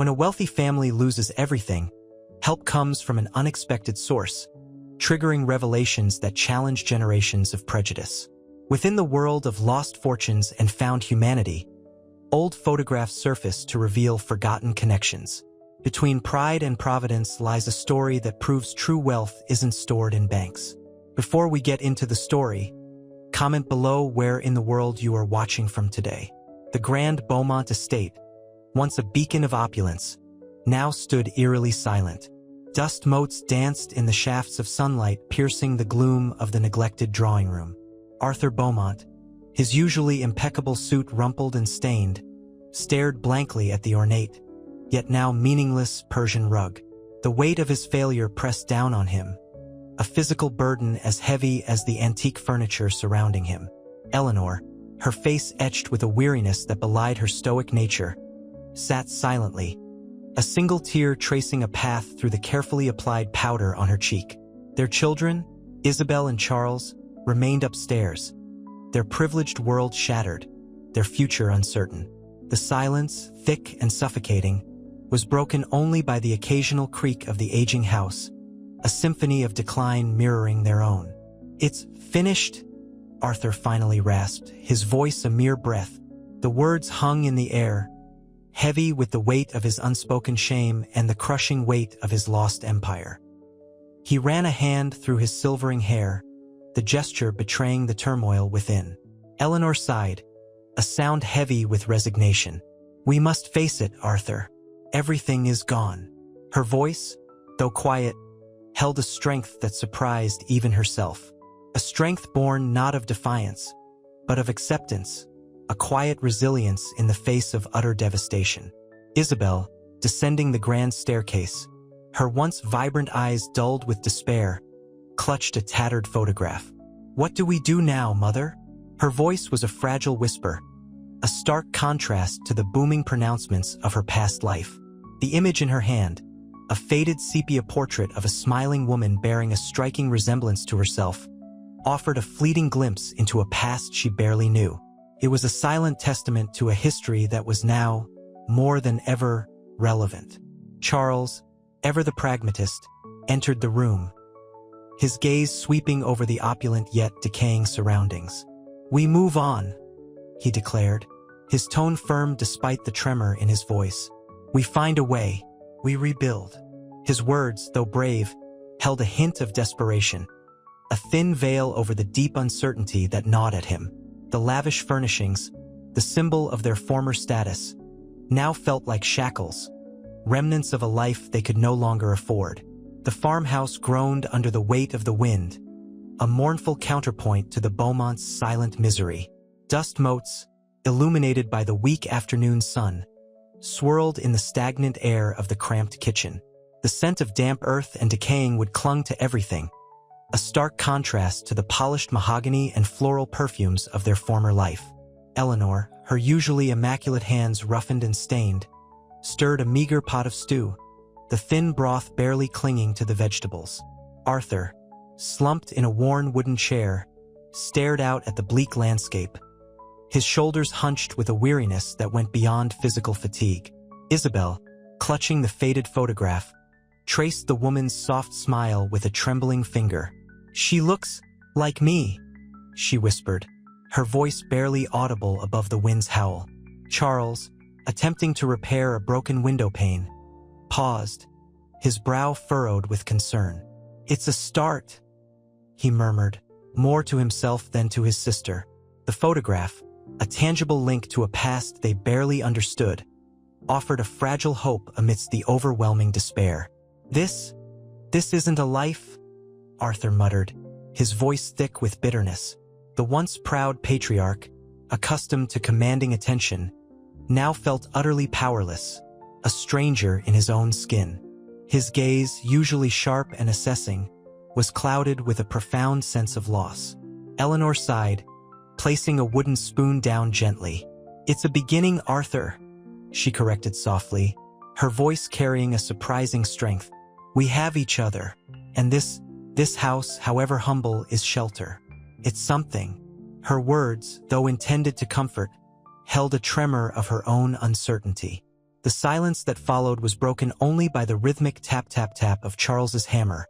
When a wealthy family loses everything, help comes from an unexpected source, triggering revelations that challenge generations of prejudice. Within the world of lost fortunes and found humanity, old photographs surface to reveal forgotten connections. Between pride and providence lies a story that proves true wealth isn't stored in banks. Before we get into the story, comment below where in the world you are watching from today. The Grand Beaumont estate, once a beacon of opulence, now stood eerily silent. Dust motes danced in the shafts of sunlight, piercing the gloom of the neglected drawing room. Arthur Beaumont, his usually impeccable suit rumpled and stained, stared blankly at the ornate, yet now meaningless Persian rug. The weight of his failure pressed down on him, a physical burden as heavy as the antique furniture surrounding him. Eleanor, her face etched with a weariness that belied her stoic nature, sat silently, a single tear tracing a path through the carefully applied powder on her cheek. Their children, Isabel and Charles, remained upstairs, their privileged world shattered, their future uncertain. The silence, thick and suffocating, was broken only by the occasional creak of the aging house, a symphony of decline mirroring their own. "It's finished," Arthur finally rasped, his voice a mere breath. The words hung in the air, heavy with the weight of his unspoken shame and the crushing weight of his lost empire. He ran a hand through his silvering hair, the gesture betraying the turmoil within. Eleanor sighed, a sound heavy with resignation. "We must face it, Arthur. Everything is gone." Her voice, though quiet, held a strength that surprised even herself. A strength born not of defiance, but of acceptance, a quiet resilience in the face of utter devastation. Isabel, descending the grand staircase, her once vibrant eyes dulled with despair, clutched a tattered photograph. "What do we do now, Mother?" Her voice was a fragile whisper, a stark contrast to the booming pronouncements of her past life. The image in her hand, a faded sepia portrait of a smiling woman bearing a striking resemblance to herself, offered a fleeting glimpse into a past she barely knew. It was a silent testament to a history that was now, more than ever, relevant. Charles, ever the pragmatist, entered the room, his gaze sweeping over the opulent yet decaying surroundings. "We move on," he declared, his tone firm despite the tremor in his voice. "We find a way. We rebuild." His words, though brave, held a hint of desperation, a thin veil over the deep uncertainty that gnawed at him. The lavish furnishings, the symbol of their former status, now felt like shackles, remnants of a life they could no longer afford. The farmhouse groaned under the weight of the wind, a mournful counterpoint to the Beaumonts' silent misery. Dust motes, illuminated by the weak afternoon sun, swirled in the stagnant air of the cramped kitchen. The scent of damp earth and decaying wood clung to everything, a stark contrast to the polished mahogany and floral perfumes of their former life. Eleanor, her usually immaculate hands roughened and stained, stirred a meager pot of stew, the thin broth barely clinging to the vegetables. Arthur, slumped in a worn wooden chair, stared out at the bleak landscape, his shoulders hunched with a weariness that went beyond physical fatigue. Isabel, clutching the faded photograph, traced the woman's soft smile with a trembling finger. "She looks like me," she whispered, her voice barely audible above the wind's howl. Charles, attempting to repair a broken window pane, paused, his brow furrowed with concern. "It's a start," he murmured, more to himself than to his sister. The photograph, a tangible link to a past they barely understood, offered a fragile hope amidst the overwhelming despair. This isn't a life," Arthur muttered, his voice thick with bitterness. The once proud patriarch, accustomed to commanding attention, now felt utterly powerless, a stranger in his own skin. His gaze, usually sharp and assessing, was clouded with a profound sense of loss. Eleanor sighed, placing a wooden spoon down gently. "It's a beginning, Arthur," she corrected softly, her voice carrying a surprising strength. "We have each other, and this house, however humble, is shelter. It's something." Her words, though intended to comfort, held a tremor of her own uncertainty. The silence that followed was broken only by the rhythmic tap-tap-tap of Charles's hammer,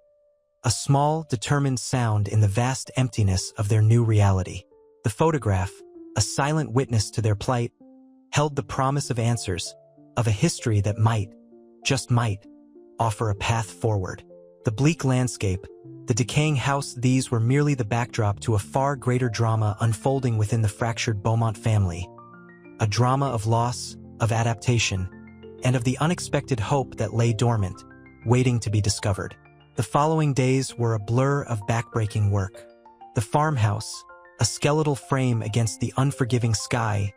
a small, determined sound in the vast emptiness of their new reality. The photograph, a silent witness to their plight, held the promise of answers, of a history that might, just might, offer a path forward. The bleak landscape, the decaying house, these were merely the backdrop to a far greater drama unfolding within the fractured Beaumont family. A drama of loss, of adaptation, and of the unexpected hope that lay dormant, waiting to be discovered. The following days were a blur of backbreaking work. The farmhouse, a skeletal frame against the unforgiving sky,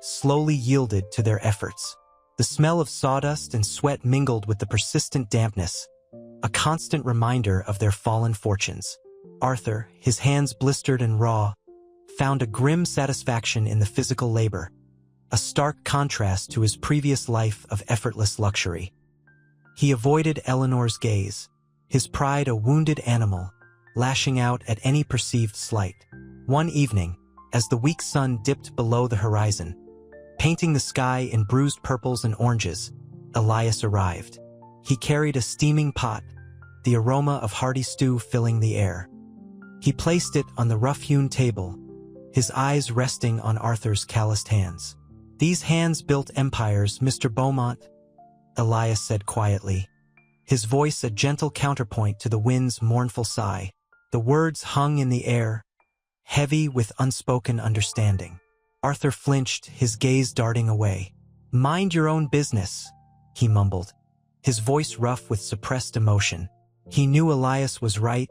slowly yielded to their efforts. The smell of sawdust and sweat mingled with the persistent dampness, a constant reminder of their fallen fortunes. Arthur, his hands blistered and raw, found a grim satisfaction in the physical labor, a stark contrast to his previous life of effortless luxury. He avoided Eleanor's gaze, his pride a wounded animal, lashing out at any perceived slight. One evening, as the weak sun dipped below the horizon, painting the sky in bruised purples and oranges, Elias arrived. He carried a steaming pot, the aroma of hearty stew filling the air. He placed it on the rough-hewn table, his eyes resting on Arthur's calloused hands. "These hands built empires, Mr. Beaumont," Elias said quietly, his voice a gentle counterpoint to the wind's mournful sigh. The words hung in the air, heavy with unspoken understanding. Arthur flinched, his gaze darting away. "Mind your own business," he mumbled, his voice rough with suppressed emotion. He knew Elias was right,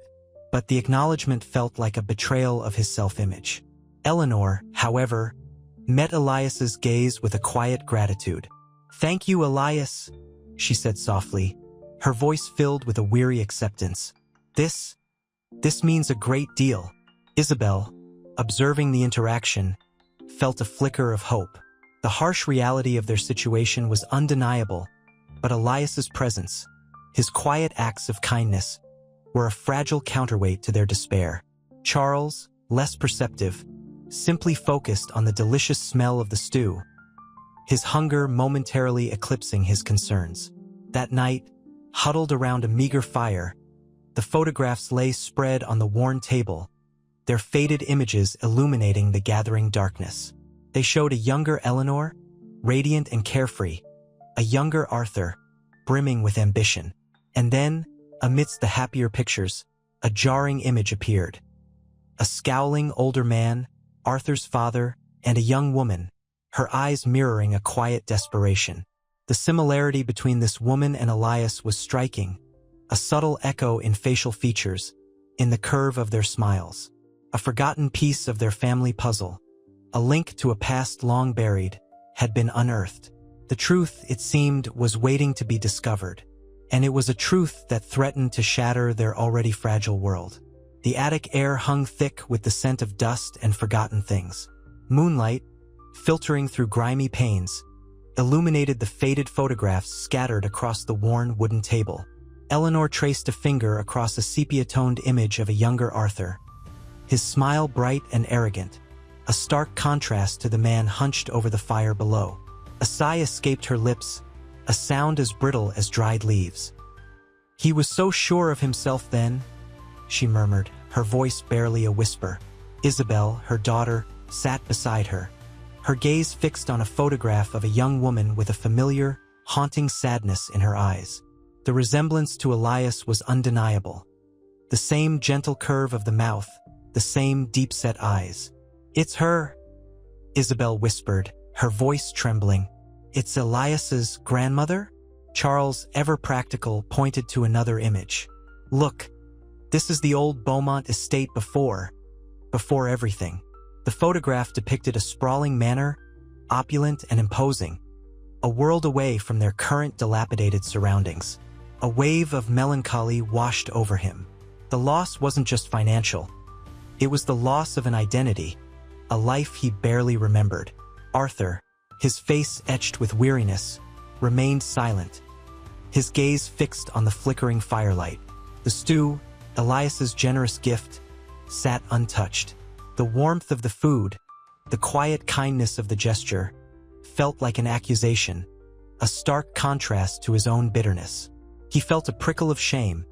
but the acknowledgement felt like a betrayal of his self-image. Eleanor, however, met Elias's gaze with a quiet gratitude. "Thank you, Elias," she said softly, her voice filled with a weary acceptance. This means a great deal." Isabel, observing the interaction, felt a flicker of hope. The harsh reality of their situation was undeniable, but Elias's presence, his quiet acts of kindness, were a fragile counterweight to their despair. Charles, less perceptive, simply focused on the delicious smell of the stew, his hunger momentarily eclipsing his concerns. That night, huddled around a meager fire, the photographs lay spread on the worn table, their faded images illuminating the gathering darkness. They showed a younger Eleanor, radiant and carefree, a younger Arthur, brimming with ambition. And then, amidst the happier pictures, a jarring image appeared. A scowling older man, Arthur's father, and a young woman, her eyes mirroring a quiet desperation. The similarity between this woman and Elias was striking, a subtle echo in facial features, in the curve of their smiles. A forgotten piece of their family puzzle, a link to a past long buried, had been unearthed. The truth, it seemed, was waiting to be discovered, and it was a truth that threatened to shatter their already fragile world. The attic air hung thick with the scent of dust and forgotten things. Moonlight, filtering through grimy panes, illuminated the faded photographs scattered across the worn wooden table. Eleanor traced a finger across a sepia-toned image of a younger Arthur, his smile bright and arrogant, a stark contrast to the man hunched over the fire below. A sigh escaped her lips, a sound as brittle as dried leaves. "He was so sure of himself then," she murmured, her voice barely a whisper. Isabel, her daughter, sat beside her, her gaze fixed on a photograph of a young woman with a familiar, haunting sadness in her eyes. The resemblance to Elias was undeniable. The same gentle curve of the mouth, the same deep-set eyes. "It's her," Isabel whispered, her voice trembling. "It's Elias's grandmother?" Charles, ever practical, pointed to another image. "Look, this is the old Beaumont estate before everything." The photograph depicted a sprawling manor, opulent and imposing, a world away from their current dilapidated surroundings. A wave of melancholy washed over him. The loss wasn't just financial. It was the loss of an identity, a life he barely remembered. Arthur, his face etched with weariness, remained silent, his gaze fixed on the flickering firelight. The stew, Elias's generous gift, sat untouched. The warmth of the food, the quiet kindness of the gesture, felt like an accusation, a stark contrast to his own bitterness. He felt a prickle of shame,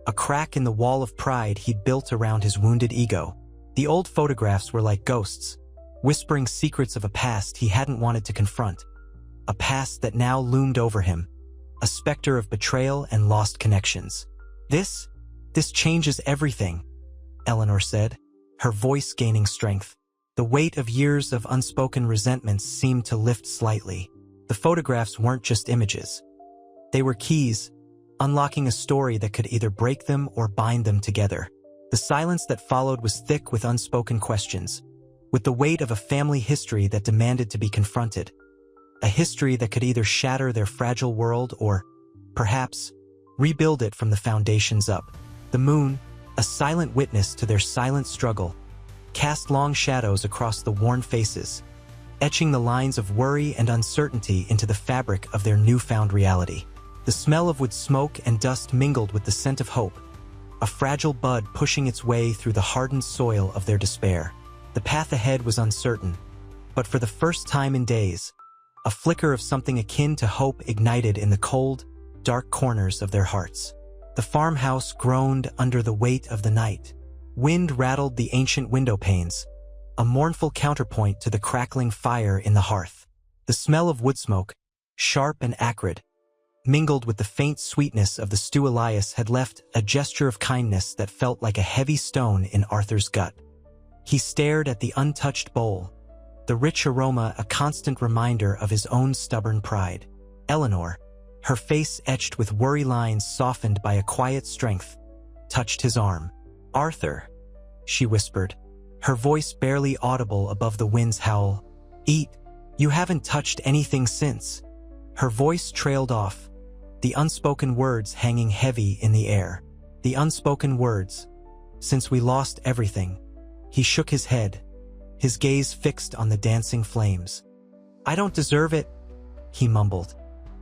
a crack in the wall of pride he'd built around his wounded ego. The old photographs were like ghosts, whispering secrets of a past he hadn't wanted to confront, a past that now loomed over him, a specter of betrayal and lost connections. This changes everything," Eleanor said, her voice gaining strength. The weight of years of unspoken resentments seemed to lift slightly. The photographs weren't just images. They were keys, unlocking a story that could either break them or bind them together. The silence that followed was thick with unspoken questions, with the weight of a family history that demanded to be confronted. A history that could either shatter their fragile world or, perhaps, rebuild it from the foundations up. The moon, a silent witness to their silent struggle, cast long shadows across the worn faces, etching the lines of worry and uncertainty into the fabric of their newfound reality. The smell of wood smoke and dust mingled with the scent of hope, a fragile bud pushing its way through the hardened soil of their despair. The path ahead was uncertain, but for the first time in days, a flicker of something akin to hope ignited in the cold, dark corners of their hearts. The farmhouse groaned under the weight of the night. Wind rattled the ancient window panes, a mournful counterpoint to the crackling fire in the hearth. The smell of wood smoke, sharp and acrid, mingled with the faint sweetness of the stew Elias had left a gesture of kindness that felt like a heavy stone in Arthur's gut. He stared at the untouched bowl, the rich aroma a constant reminder of his own stubborn pride. Eleanor, her face etched with worry lines softened by a quiet strength, touched his arm. "Arthur," she whispered, her voice barely audible above the wind's howl. "Eat. You haven't touched anything since." Her voice trailed off, the unspoken words hanging heavy in the air. The unspoken words. "Since we lost everything." He shook his head, his gaze fixed on the dancing flames. "I don't deserve it," he mumbled,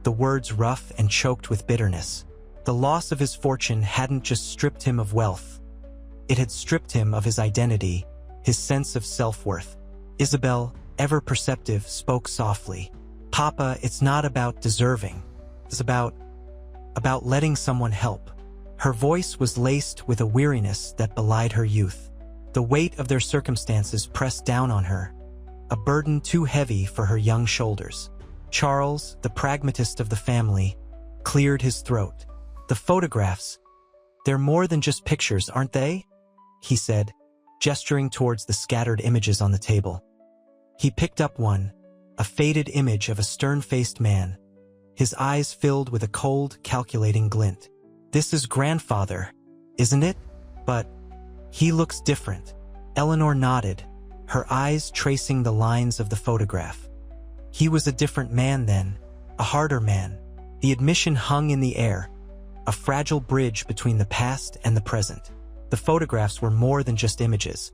the words rough and choked with bitterness. The loss of his fortune hadn't just stripped him of wealth. It had stripped him of his identity, his sense of self-worth. Isabel, ever perceptive, spoke softly. "Papa, it's not about deserving. It's about letting someone help." Her voice was laced with a weariness that belied her youth. The weight of their circumstances pressed down on her, a burden too heavy for her young shoulders. Charles, the pragmatist of the family, cleared his throat. "The photographs, they're more than just pictures, aren't they?" he said, gesturing towards the scattered images on the table. He picked up one, a faded image of a stern-faced man, his eyes filled with a cold, calculating glint. "This is grandfather, isn't it? But he looks different." Eleanor nodded, her eyes tracing the lines of the photograph. He was a different man then, a harder man. The admission hung in the air, a fragile bridge between the past and the present. The photographs were more than just images.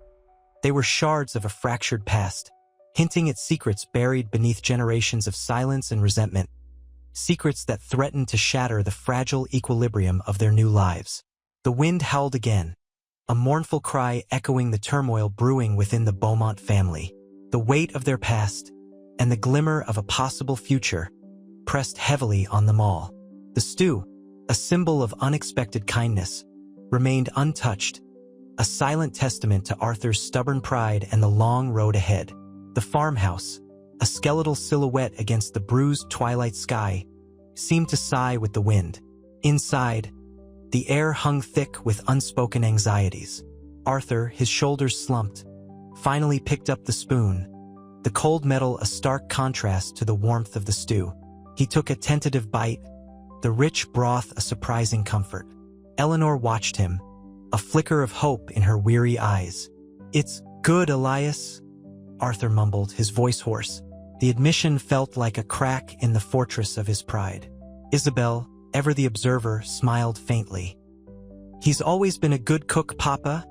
They were shards of a fractured past, hinting at secrets buried beneath generations of silence and resentment, secrets that threatened to shatter the fragile equilibrium of their new lives. The wind howled again, a mournful cry echoing the turmoil brewing within the Beaumont family. The weight of their past, and the glimmer of a possible future, pressed heavily on them all. The stew, a symbol of unexpected kindness, remained untouched, a silent testament to Arthur's stubborn pride and the long road ahead. The farmhouse, a skeletal silhouette against the bruised twilight sky, seemed to sigh with the wind. Inside, the air hung thick with unspoken anxieties. Arthur, his shoulders slumped, finally picked up the spoon, the cold metal a stark contrast to the warmth of the stew. He took a tentative bite, the rich broth a surprising comfort. Eleanor watched him, a flicker of hope in her weary eyes. "It's good, Elias," Arthur mumbled, his voice hoarse. The admission felt like a crack in the fortress of his pride. Isabel, ever the observer, smiled faintly. "He's always been a good cook, Papa,"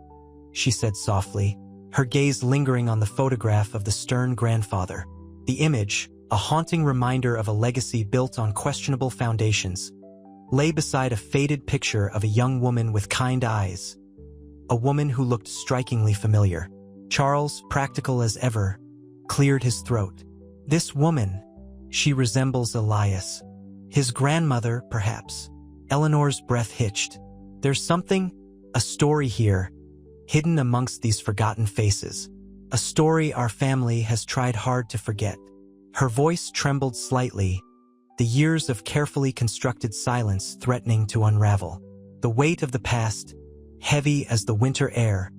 she said softly, her gaze lingering on the photograph of the stern grandfather. The image, a haunting reminder of a legacy built on questionable foundations, lay beside a faded picture of a young woman with kind eyes, a woman who looked strikingly familiar. Charles, practical as ever, cleared his throat. "This woman, she resembles Elias." His grandmother, perhaps. Eleanor's breath hitched. There's something, a story here, hidden amongst these forgotten faces. A story our family has tried hard to forget. Her voice trembled slightly, the years of carefully constructed silence threatening to unravel. The weight of the past, heavy as the winter air,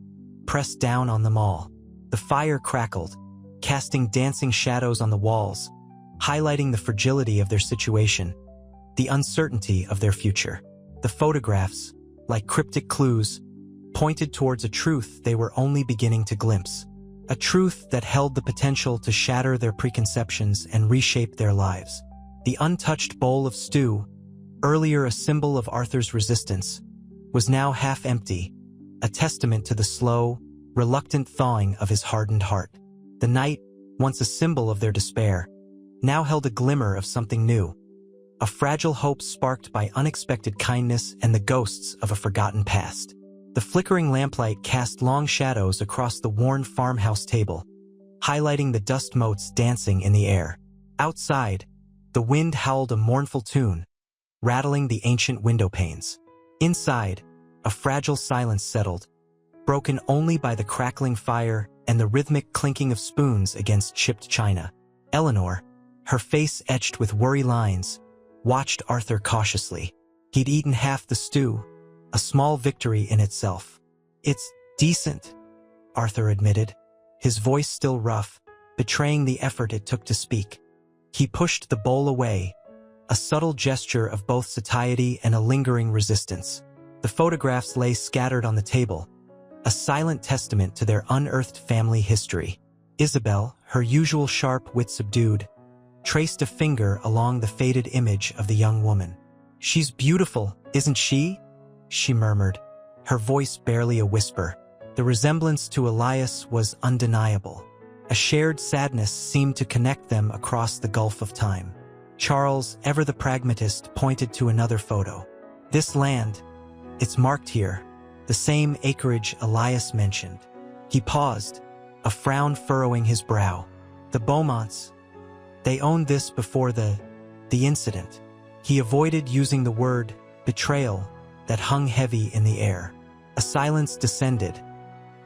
pressed down on them all. The fire crackled, casting dancing shadows on the walls, highlighting the fragility of their situation, the uncertainty of their future. The photographs, like cryptic clues, pointed towards a truth they were only beginning to glimpse. A truth that held the potential to shatter their preconceptions and reshape their lives. The untouched bowl of stew, earlier a symbol of Arthur's resistance, was now half empty, a testament to the slow, reluctant thawing of his hardened heart. The night, once a symbol of their despair, now held a glimmer of something new, a fragile hope sparked by unexpected kindness and the ghosts of a forgotten past. The flickering lamplight cast long shadows across the worn farmhouse table, highlighting the dust motes dancing in the air. Outside, the wind howled a mournful tune, rattling the ancient window panes. Inside, a fragile silence settled, broken only by the crackling fire and the rhythmic clinking of spoons against chipped china. Eleanor, her face etched with worry lines, watched Arthur cautiously. He'd eaten half the stew, a small victory in itself. "It's decent," Arthur admitted, his voice still rough, betraying the effort it took to speak. He pushed the bowl away, a subtle gesture of both satiety and a lingering resistance. The photographs lay scattered on the table, a silent testament to their unearthed family history. Isabel, her usual sharp wit subdued, traced a finger along the faded image of the young woman. "She's beautiful, isn't she?" she murmured, her voice barely a whisper. The resemblance to Elias was undeniable. A shared sadness seemed to connect them across the gulf of time. Charles, ever the pragmatist, pointed to another photo. "This land, it's marked here, the same acreage Elias mentioned." He paused, a frown furrowing his brow. "The Beaumonts, they owned this before the incident." He avoided using the word betrayal that hung heavy in the air. A silence descended,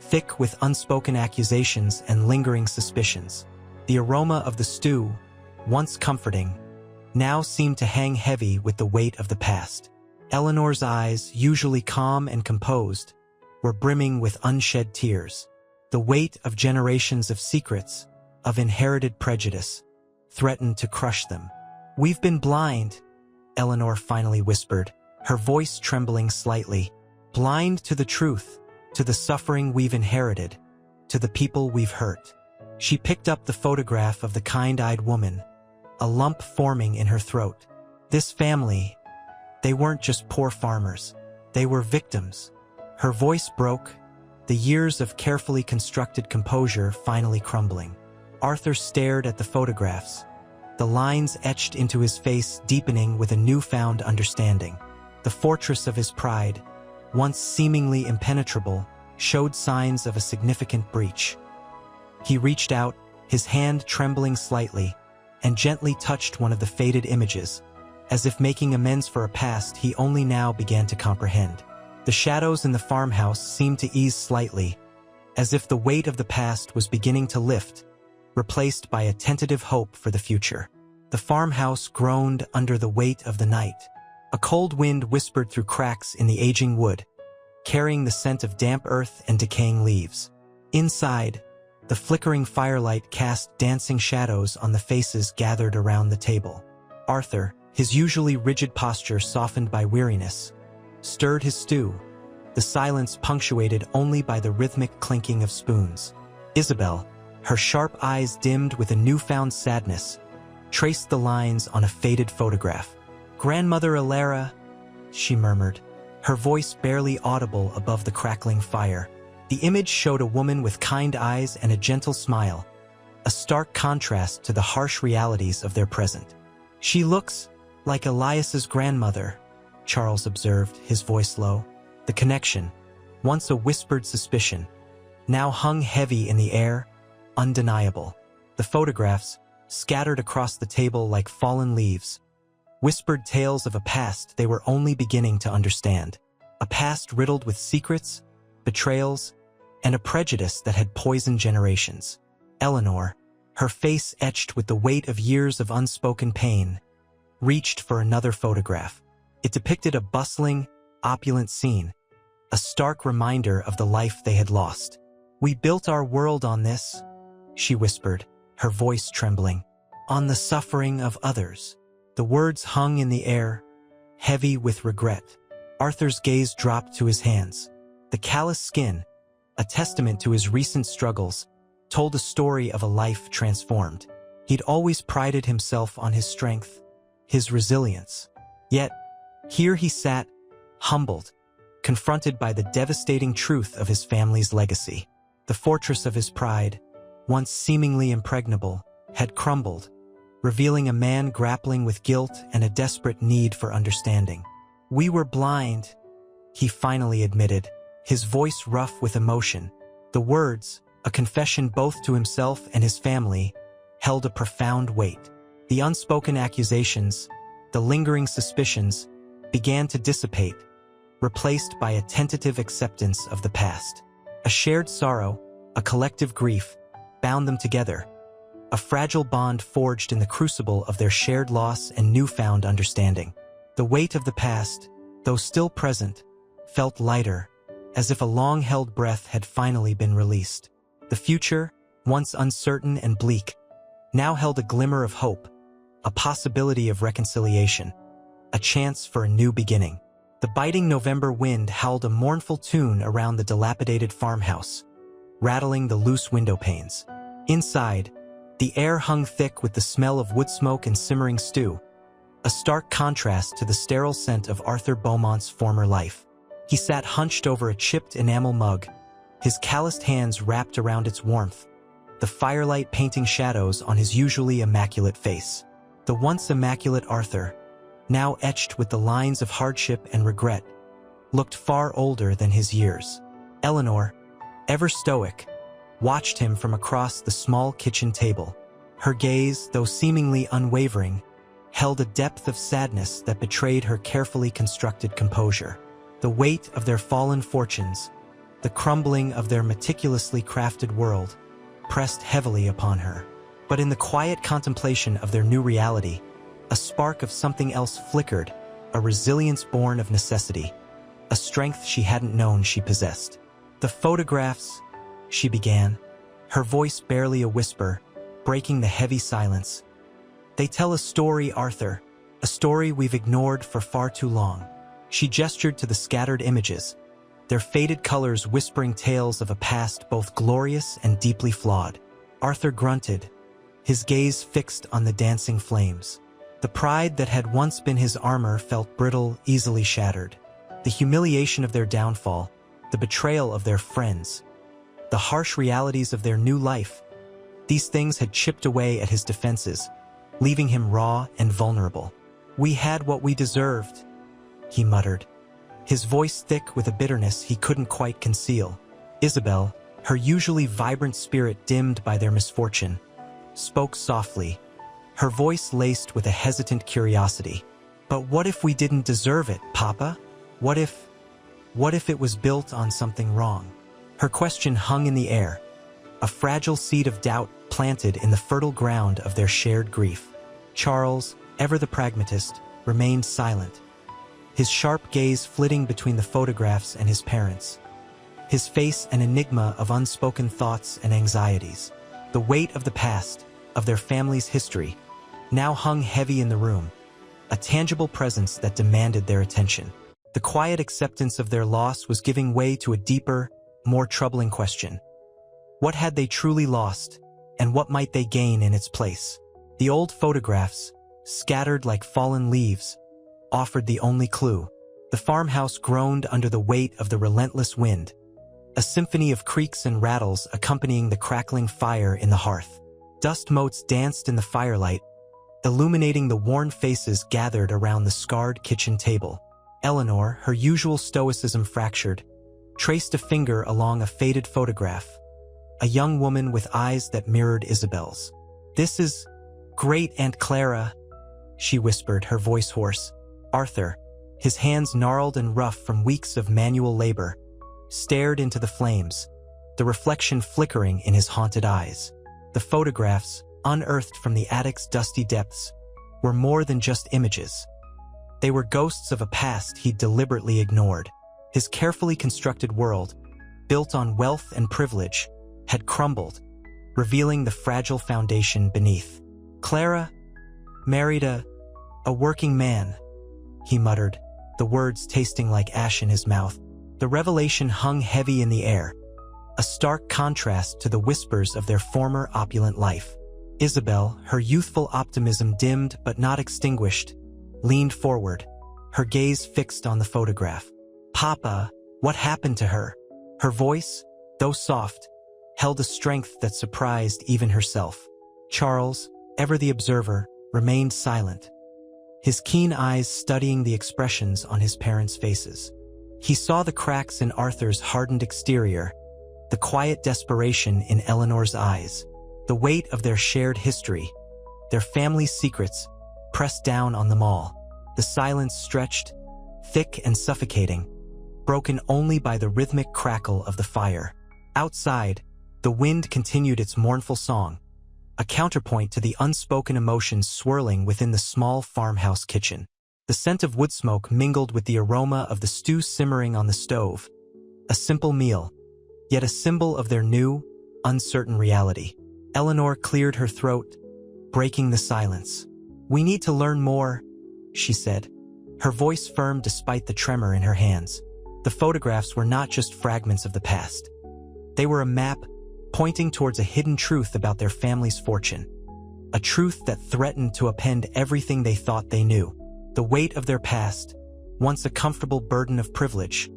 thick with unspoken accusations and lingering suspicions. The aroma of the stew, once comforting, now seemed to hang heavy with the weight of the past. Eleanor's eyes, usually calm and composed, were brimming with unshed tears. The weight of generations of secrets, of inherited prejudice, threatened to crush them. "We've been blind," Eleanor finally whispered, her voice trembling slightly. "Blind to the truth, to the suffering we've inherited, to the people we've hurt." She picked up the photograph of the kind-eyed woman, a lump forming in her throat. This family, they weren't just poor farmers. They were victims. Her voice broke, the years of carefully constructed composure finally crumbling. Arthur stared at the photographs, the lines etched into his face deepening with a newfound understanding. The fortress of his pride, once seemingly impenetrable, showed signs of a significant breach. He reached out, his hand trembling slightly, and gently touched one of the faded images, as if making amends for a past he only now began to comprehend. The shadows in the farmhouse seemed to ease slightly, as if the weight of the past was beginning to lift, replaced by a tentative hope for the future. The farmhouse groaned under the weight of the night. A cold wind whispered through cracks in the aging wood, carrying the scent of damp earth and decaying leaves. Inside, the flickering firelight cast dancing shadows on the faces gathered around the table. Arthur, his usually rigid posture softened by weariness, stirred his stew, the silence punctuated only by the rhythmic clinking of spoons. Isabel, her sharp eyes dimmed with a newfound sadness, traced the lines on a faded photograph. "Grandmother Alara," she murmured, her voice barely audible above the crackling fire. The image showed a woman with kind eyes and a gentle smile, a stark contrast to the harsh realities of their present. "She looks like Elias's grandmother," Charles observed, his voice low. The connection, once a whispered suspicion, now hung heavy in the air, undeniable. The photographs, scattered across the table like fallen leaves, whispered tales of a past they were only beginning to understand. A past riddled with secrets, betrayals, and a prejudice that had poisoned generations. Eleanor, her face etched with the weight of years of unspoken pain, reached for another photograph. It depicted a bustling, opulent scene, a stark reminder of the life they had lost. "We built our world on this," she whispered, her voice trembling. "On the suffering of others." The words hung in the air, heavy with regret. Arthur's gaze dropped to his hands. The callous skin, a testament to his recent struggles, told a story of a life transformed. He'd always prided himself on his strength, his resilience. Yet, here he sat, humbled, confronted by the devastating truth of his family's legacy. The fortress of his pride, once seemingly impregnable, had crumbled, revealing a man grappling with guilt and a desperate need for understanding. "We were blind," he finally admitted, his voice rough with emotion. The words, a confession both to himself and his family, held a profound weight. The unspoken accusations, the lingering suspicions, began to dissipate, replaced by a tentative acceptance of the past. A shared sorrow, a collective grief, bound them together, a fragile bond forged in the crucible of their shared loss and newfound understanding. The weight of the past, though still present, felt lighter, as if a long-held breath had finally been released. The future, once uncertain and bleak, now held a glimmer of hope, a possibility of reconciliation, a chance for a new beginning. The biting November wind howled a mournful tune around the dilapidated farmhouse, rattling the loose window panes. Inside, the air hung thick with the smell of wood smoke and simmering stew, a stark contrast to the sterile scent of Arthur Beaumont's former life. He sat hunched over a chipped enamel mug, his calloused hands wrapped around its warmth, the firelight painting shadows on his usually immaculate face. The once immaculate Arthur, now etched with the lines of hardship and regret, looked far older than his years. Eleanor, ever stoic, watched him from across the small kitchen table. Her gaze, though seemingly unwavering, held a depth of sadness that betrayed her carefully constructed composure. The weight of their fallen fortunes, the crumbling of their meticulously crafted world, pressed heavily upon her. But in the quiet contemplation of their new reality, a spark of something else flickered, a resilience born of necessity, a strength she hadn't known she possessed. "The photographs," she began, her voice barely a whisper, breaking the heavy silence. "They tell a story, Arthur, a story we've ignored for far too long." She gestured to the scattered images, their faded colors whispering tales of a past both glorious and deeply flawed. Arthur grunted, his gaze fixed on the dancing flames. The pride that had once been his armor felt brittle, easily shattered. The humiliation of their downfall, the betrayal of their friends, the harsh realities of their new life, these things had chipped away at his defenses, leaving him raw and vulnerable. "We had what we deserved," he muttered, his voice thick with a bitterness he couldn't quite conceal. Isabel, her usually vibrant spirit dimmed by their misfortune, spoke softly, her voice laced with a hesitant curiosity. "But what if we didn't deserve it, Papa? What if it was built on something wrong?" Her question hung in the air, a fragile seed of doubt planted in the fertile ground of their shared grief. Charles, ever the pragmatist, remained silent, his sharp gaze flitting between the photographs and his parents, his face an enigma of unspoken thoughts and anxieties. The weight of the past, of their family's history, now hung heavy in the room, a tangible presence that demanded their attention. The quiet acceptance of their loss was giving way to a deeper, more troubling question. What had they truly lost, and what might they gain in its place? The old photographs, scattered like fallen leaves, offered the only clue. The farmhouse groaned under the weight of the relentless wind, a symphony of creaks and rattles accompanying the crackling fire in the hearth. Dust motes danced in the firelight, illuminating the worn faces gathered around the scarred kitchen table. Eleanor, her usual stoicism fractured, traced a finger along a faded photograph, a young woman with eyes that mirrored Isabel's. "This is great, Aunt Clara," she whispered, her voice hoarse. Arthur, his hands gnarled and rough from weeks of manual labor, stared into the flames, the reflection flickering in his haunted eyes. The photographs, unearthed from the attic's dusty depths, were more than just images. They were ghosts of a past he'd deliberately ignored. His carefully constructed world, built on wealth and privilege, had crumbled, revealing the fragile foundation beneath. Clara married a working man, he muttered, the words tasting like ash in his mouth. The revelation hung heavy in the air, a stark contrast to the whispers of their former opulent life. Isabel, her youthful optimism dimmed but not extinguished, leaned forward, her gaze fixed on the photograph. Papa, what happened to her? Her voice, though soft, held a strength that surprised even herself. Charles, ever the observer, remained silent, his keen eyes studying the expressions on his parents' faces. He saw the cracks in Arthur's hardened exterior, the quiet desperation in Eleanor's eyes, the weight of their shared history, their family's secrets, pressed down on them all. The silence stretched, thick and suffocating, broken only by the rhythmic crackle of the fire. Outside, the wind continued its mournful song, a counterpoint to the unspoken emotions swirling within the small farmhouse kitchen. The scent of wood smoke mingled with the aroma of the stew simmering on the stove. A simple meal, yet a symbol of their new, uncertain reality. Eleanor cleared her throat, breaking the silence. "We need to learn more," she said, her voice firm despite the tremor in her hands. The photographs were not just fragments of the past. They were a map pointing towards a hidden truth about their family's fortune, a truth that threatened to upend everything they thought they knew. The weight of their past, once a comfortable burden of privilege,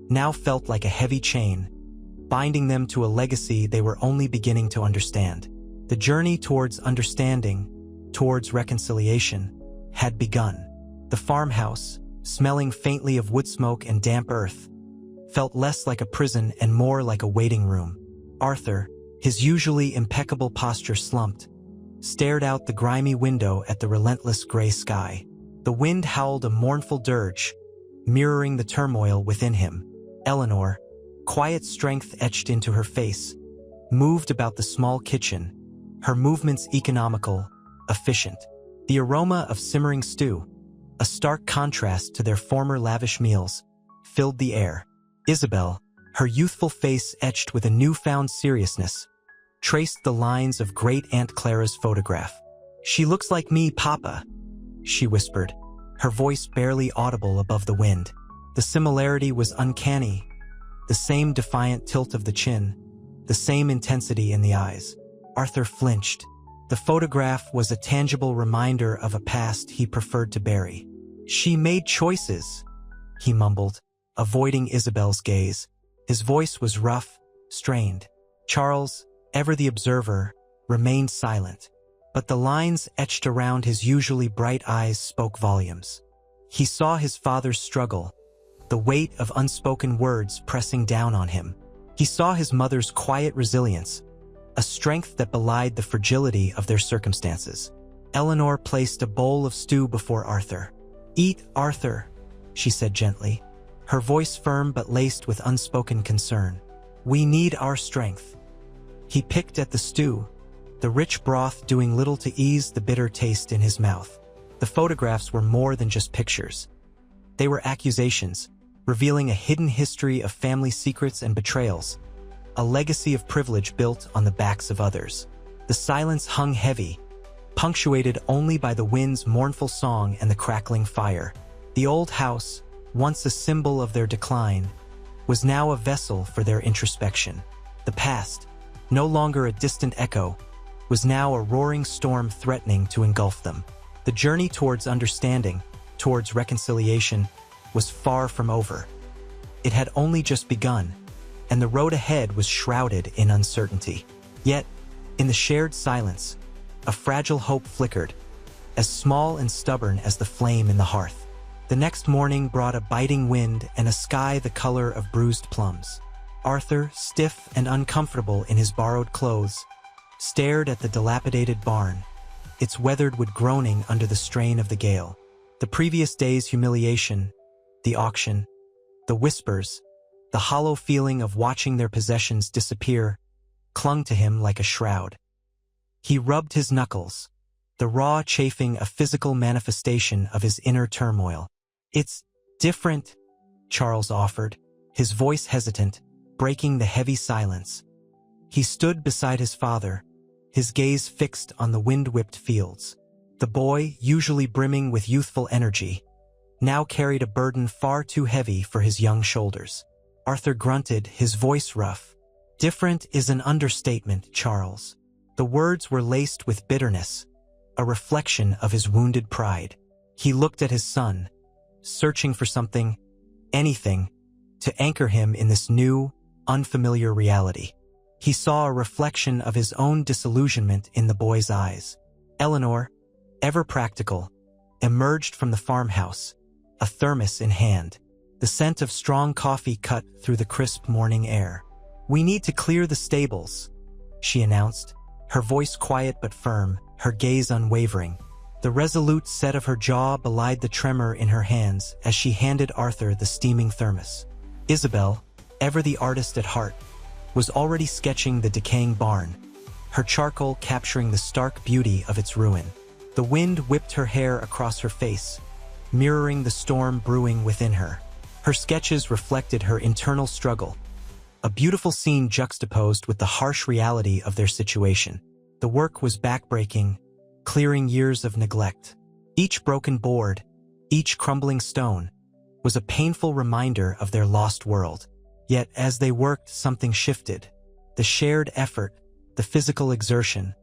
now felt like a heavy chain, binding them to a legacy they were only beginning to understand. The journey towards understanding, towards reconciliation, had begun. The farmhouse, smelling faintly of wood smoke and damp earth, felt less like a prison and more like a waiting room. Arthur, his usually impeccable posture slumped, stared out the grimy window at the relentless gray sky. The wind howled a mournful dirge, mirroring the turmoil within him. Eleanor, quiet strength etched into her face, moved about the small kitchen, her movements economical, efficient. The aroma of simmering stew, a stark contrast to their former lavish meals, filled the air. Isabel, her youthful face etched with a newfound seriousness, traced the lines of Great Aunt Clara's photograph. "She looks like me, Papa," she whispered, her voice barely audible above the wind. The similarity was uncanny, the same defiant tilt of the chin, the same intensity in the eyes. Arthur flinched. The photograph was a tangible reminder of a past he preferred to bury. "She made choices," he mumbled, avoiding Isabel's gaze. His voice was rough, strained. Charles, ever the observer, remained silent, but the lines etched around his usually bright eyes spoke volumes. He saw his father's struggle, the weight of unspoken words pressing down on him. He saw his mother's quiet resilience, a strength that belied the fragility of their circumstances. Eleanor placed a bowl of stew before Arthur. "Eat, Arthur," she said gently, her voice firm but laced with unspoken concern. "We need our strength." He picked at the stew, the rich broth doing little to ease the bitter taste in his mouth. The photographs were more than just pictures. They were accusations, revealing a hidden history of family secrets and betrayals, a legacy of privilege built on the backs of others. The silence hung heavy, punctuated only by the wind's mournful song and the crackling fire. The old house, once a symbol of their decline, was now a vessel for their introspection. The past, no longer a distant echo, was now a roaring storm threatening to engulf them. The journey towards understanding, towards reconciliation, was far from over. It had only just begun, and the road ahead was shrouded in uncertainty. Yet, in the shared silence, a fragile hope flickered, as small and stubborn as the flame in the hearth. The next morning brought a biting wind and a sky the color of bruised plums. Arthur, stiff and uncomfortable in his borrowed clothes, stared at the dilapidated barn, its weathered wood groaning under the strain of the gale. The previous day's humiliation, the auction, the whispers, the hollow feeling of watching their possessions disappear, clung to him like a shroud. He rubbed his knuckles, the raw chafing a physical manifestation of his inner turmoil. "It's different," Charles offered, his voice hesitant, breaking the heavy silence. He stood beside his father, his gaze fixed on the wind-whipped fields. The boy, usually brimming with youthful energy, now carried a burden far too heavy for his young shoulders. Arthur grunted, his voice rough. "Different is an understatement, Charles." The words were laced with bitterness, a reflection of his wounded pride. He looked at his son, searching for something, anything, to anchor him in this new, unfamiliar reality. He saw a reflection of his own disillusionment in the boy's eyes. Eleanor, ever practical, emerged from the farmhouse, a thermos in hand. The scent of strong coffee cut through the crisp morning air. "We need to clear the stables," she announced, her voice quiet but firm, her gaze unwavering. The resolute set of her jaw belied the tremor in her hands as she handed Arthur the steaming thermos. Isabel, ever the artist at heart, was already sketching the decaying barn, her charcoal capturing the stark beauty of its ruin. The wind whipped her hair across her face, mirroring the storm brewing within her. Her sketches reflected her internal struggle, a beautiful scene juxtaposed with the harsh reality of their situation. The work was backbreaking, clearing years of neglect. Each broken board, each crumbling stone, was a painful reminder of their lost world. Yet as they worked, something shifted. The shared effort, the physical exertion,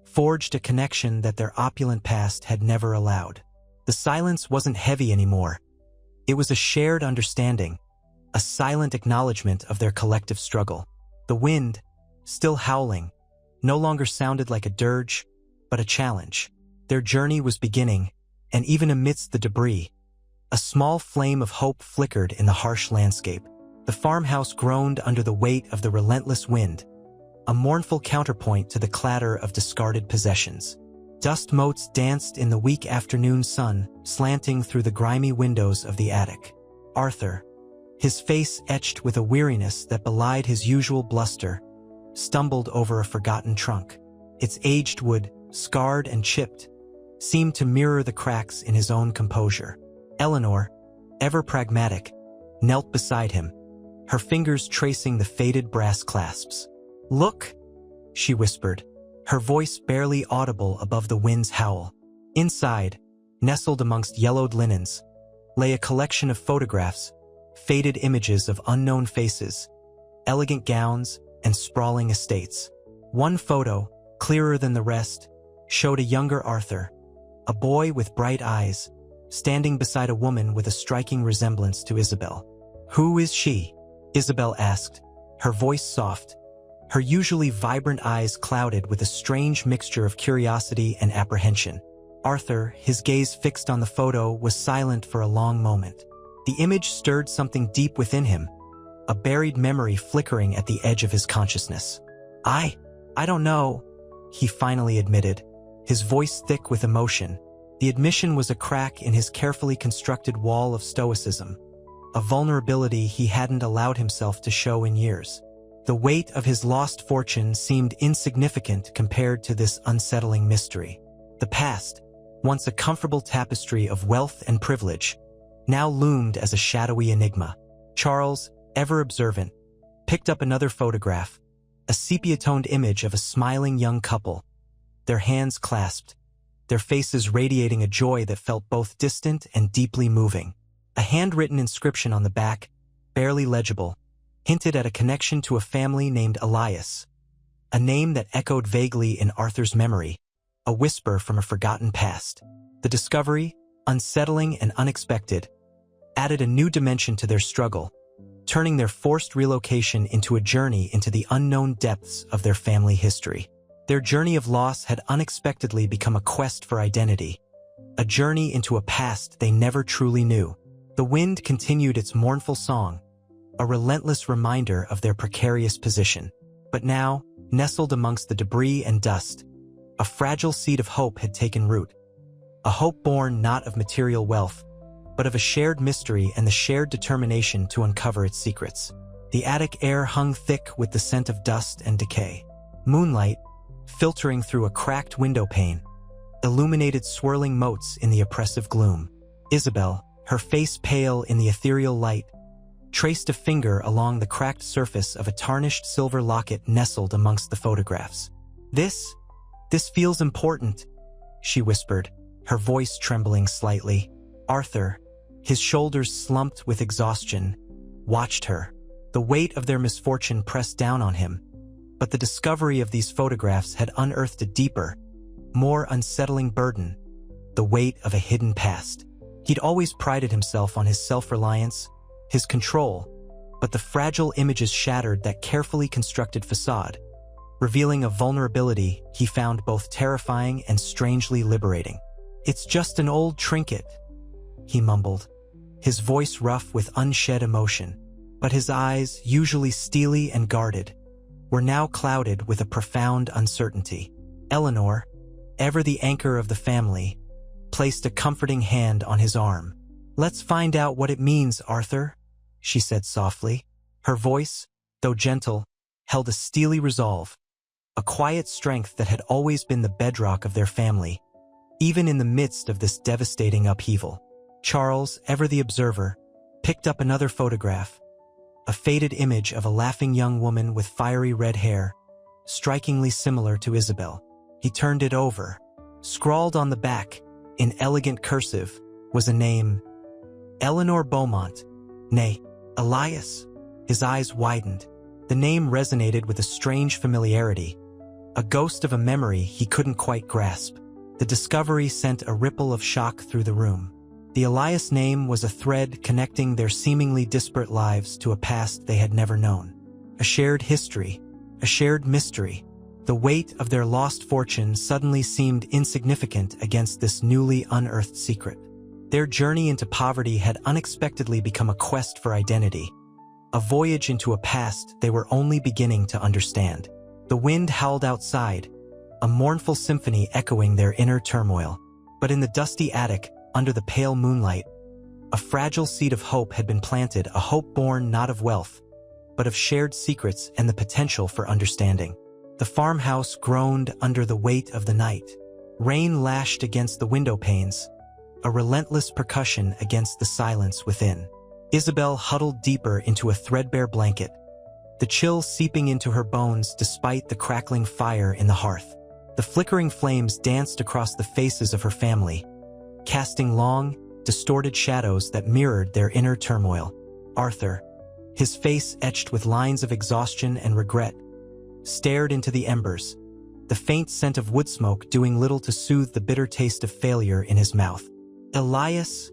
forged a connection that their opulent past had never allowed. The silence wasn't heavy anymore. It was a shared understanding, a silent acknowledgement of their collective struggle. The wind, still howling, no longer sounded like a dirge, but a challenge. Their journey was beginning, and even amidst the debris, a small flame of hope flickered in the harsh landscape. The farmhouse groaned under the weight of the relentless wind, a mournful counterpoint to the clatter of discarded possessions. Dust motes danced in the weak afternoon sun, slanting through the grimy windows of the attic. Arthur, his face etched with a weariness that belied his usual bluster, stumbled over a forgotten trunk. Its aged wood, scarred and chipped, seemed to mirror the cracks in his own composure. Eleanor, ever pragmatic, knelt beside him, her fingers tracing the faded brass clasps. "Look," she whispered, her voice barely audible above the wind's howl. Inside, nestled amongst yellowed linens, lay a collection of photographs, faded images of unknown faces, elegant gowns, and sprawling estates. One photo, clearer than the rest, showed a younger Arthur, a boy with bright eyes, standing beside a woman with a striking resemblance to Isabel. "Who is she?" Isabel asked, her voice soft, her usually vibrant eyes clouded with a strange mixture of curiosity and apprehension. Arthur, his gaze fixed on the photo, was silent for a long moment. The image stirred something deep within him, a buried memory flickering at the edge of his consciousness. I don't know," he finally admitted, his voice thick with emotion. The admission was a crack in his carefully constructed wall of stoicism, a vulnerability he hadn't allowed himself to show in years. The weight of his lost fortune seemed insignificant compared to this unsettling mystery. The past, once a comfortable tapestry of wealth and privilege, now loomed as a shadowy enigma. Charles, ever observant, picked up another photograph, a sepia-toned image of a smiling young couple, their hands clasped, their faces radiating a joy that felt both distant and deeply moving. A handwritten inscription on the back, barely legible, hinted at a connection to a family named Elias, a name that echoed vaguely in Arthur's memory, a whisper from a forgotten past. The discovery, unsettling and unexpected, added a new dimension to their struggle, turning their forced relocation into a journey into the unknown depths of their family history. Their journey of loss had unexpectedly become a quest for identity, a journey into a past they never truly knew. The wind continued its mournful song, a relentless reminder of their precarious position. But now, nestled amongst the debris and dust, A fragile seed of hope had taken root. A hope born not of material wealth, but of a shared mystery and the shared determination to uncover its secrets. The attic air hung thick with the scent of dust and decay. Moonlight, filtering through a cracked window pane, illuminated swirling motes in the oppressive gloom. Isabel, her face pale in the ethereal light, traced a finger along the cracked surface of a tarnished silver locket nestled amongst the photographs. This feels important," she whispered, her voice trembling slightly. Arthur, his shoulders slumped with exhaustion, watched her. The weight of their misfortune pressed down on him, but the discovery of these photographs had unearthed a deeper, more unsettling burden, the weight of a hidden past. He'd always prided himself on his self-reliance, his control, but the fragile images shattered that carefully constructed facade, revealing a vulnerability he found both terrifying and strangely liberating. "It's just an old trinket," he mumbled, his voice rough with unshed emotion, but his eyes, usually steely and guarded, were now clouded with a profound uncertainty. Eleanor, ever the anchor of the family, placed a comforting hand on his arm. "Let's find out what it means, Arthur," she said softly. Her voice, though gentle, held a steely resolve, a quiet strength that had always been the bedrock of their family, even in the midst of this devastating upheaval. Charles, ever the observer, picked up another photograph, a faded image of a laughing young woman with fiery red hair, strikingly similar to Isabel. He turned it over. Scrawled on the back, in elegant cursive, was a name: Eleanor Beaumont, nay, Elias. His eyes widened. The name resonated with a strange familiarity, a ghost of a memory he couldn't quite grasp. The discovery sent a ripple of shock through the room. The Elias name was a thread connecting their seemingly disparate lives to a past they had never known. A shared history, a shared mystery. The weight of their lost fortune suddenly seemed insignificant against this newly unearthed secret. Their journey into poverty had unexpectedly become a quest for identity, a voyage into a past they were only beginning to understand. The wind howled outside, a mournful symphony echoing their inner turmoil. But in the dusty attic, under the pale moonlight, a fragile seed of hope had been planted, a hope born not of wealth, but of shared secrets and the potential for understanding. The farmhouse groaned under the weight of the night. Rain lashed against the window panes, a relentless percussion against the silence within. Isabel huddled deeper into a threadbare blanket, the chill seeping into her bones despite the crackling fire in the hearth. The flickering flames danced across the faces of her family, casting long, distorted shadows that mirrored their inner turmoil. Arthur, his face etched with lines of exhaustion and regret, stared into the embers, the faint scent of wood smoke doing little to soothe the bitter taste of failure in his mouth. "Elias,"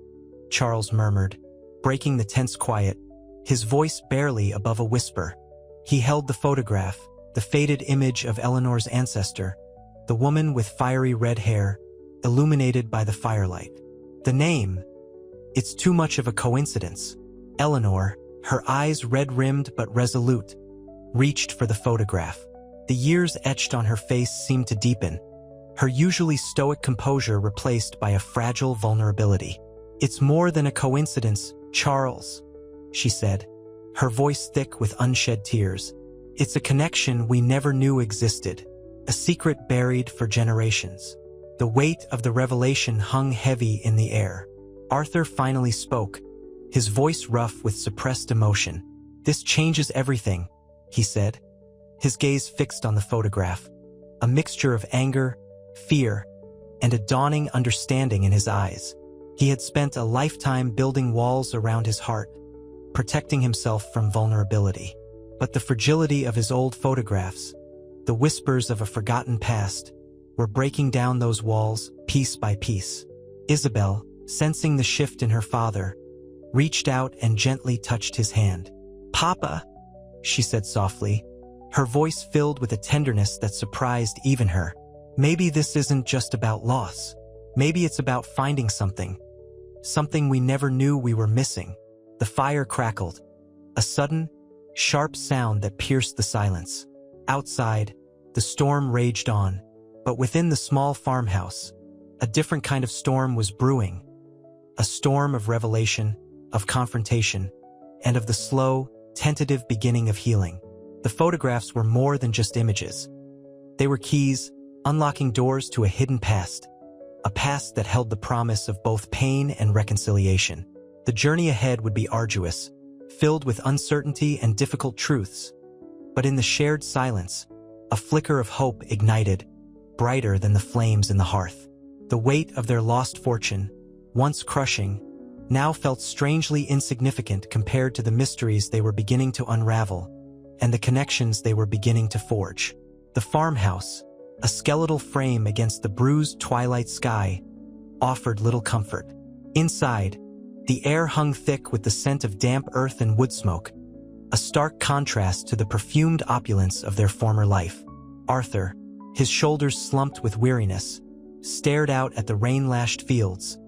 Charles murmured, breaking the tense quiet, his voice barely above a whisper. He held the photograph, the faded image of Eleanor's ancestor, the woman with fiery red hair, illuminated by the firelight. The name, it's too much of a coincidence. Eleanor, her eyes red-rimmed but resolute, reached for the photograph. The years etched on her face seemed to deepen, her usually stoic composure replaced by a fragile vulnerability. "It's more than a coincidence, Charles," she said, her voice thick with unshed tears. "It's a connection we never knew existed, a secret buried for generations." The weight of the revelation hung heavy in the air. Arthur finally spoke, his voice rough with suppressed emotion. "This changes everything," he said, his gaze fixed on the photograph, a mixture of anger, fear, and a dawning understanding in his eyes. He had spent a lifetime building walls around his heart, protecting himself from vulnerability. But the fragility of his old photographs, the whispers of a forgotten past, were breaking down those walls piece by piece. Isabel, sensing the shift in her father, reached out and gently touched his hand. "Papa," she said softly, her voice filled with a tenderness that surprised even her. "Maybe this isn't just about loss. Maybe it's about finding something we never knew we were missing." The fire crackled, a sudden, sharp sound that pierced the silence. Outside, the storm raged on, But within the small farmhouse, a different kind of storm was brewing. A storm of revelation, of confrontation, and of the slow, tentative beginning of healing. The photographs were more than just images. They were keys, unlocking doors to a hidden past. A past that held the promise of both pain and reconciliation. The journey ahead would be arduous, filled with uncertainty and difficult truths. But in the shared silence, a flicker of hope ignited, brighter than the flames in the hearth. The weight of their lost fortune, once crushing, now felt strangely insignificant compared to the mysteries they were beginning to unravel and the connections they were beginning to forge. The farmhouse, a skeletal frame against the bruised twilight sky, offered little comfort. Inside, the air hung thick with the scent of damp earth and wood smoke, a stark contrast to the perfumed opulence of their former life. Arthur, his shoulders slumped with weariness, stared out at the rain-lashed fields,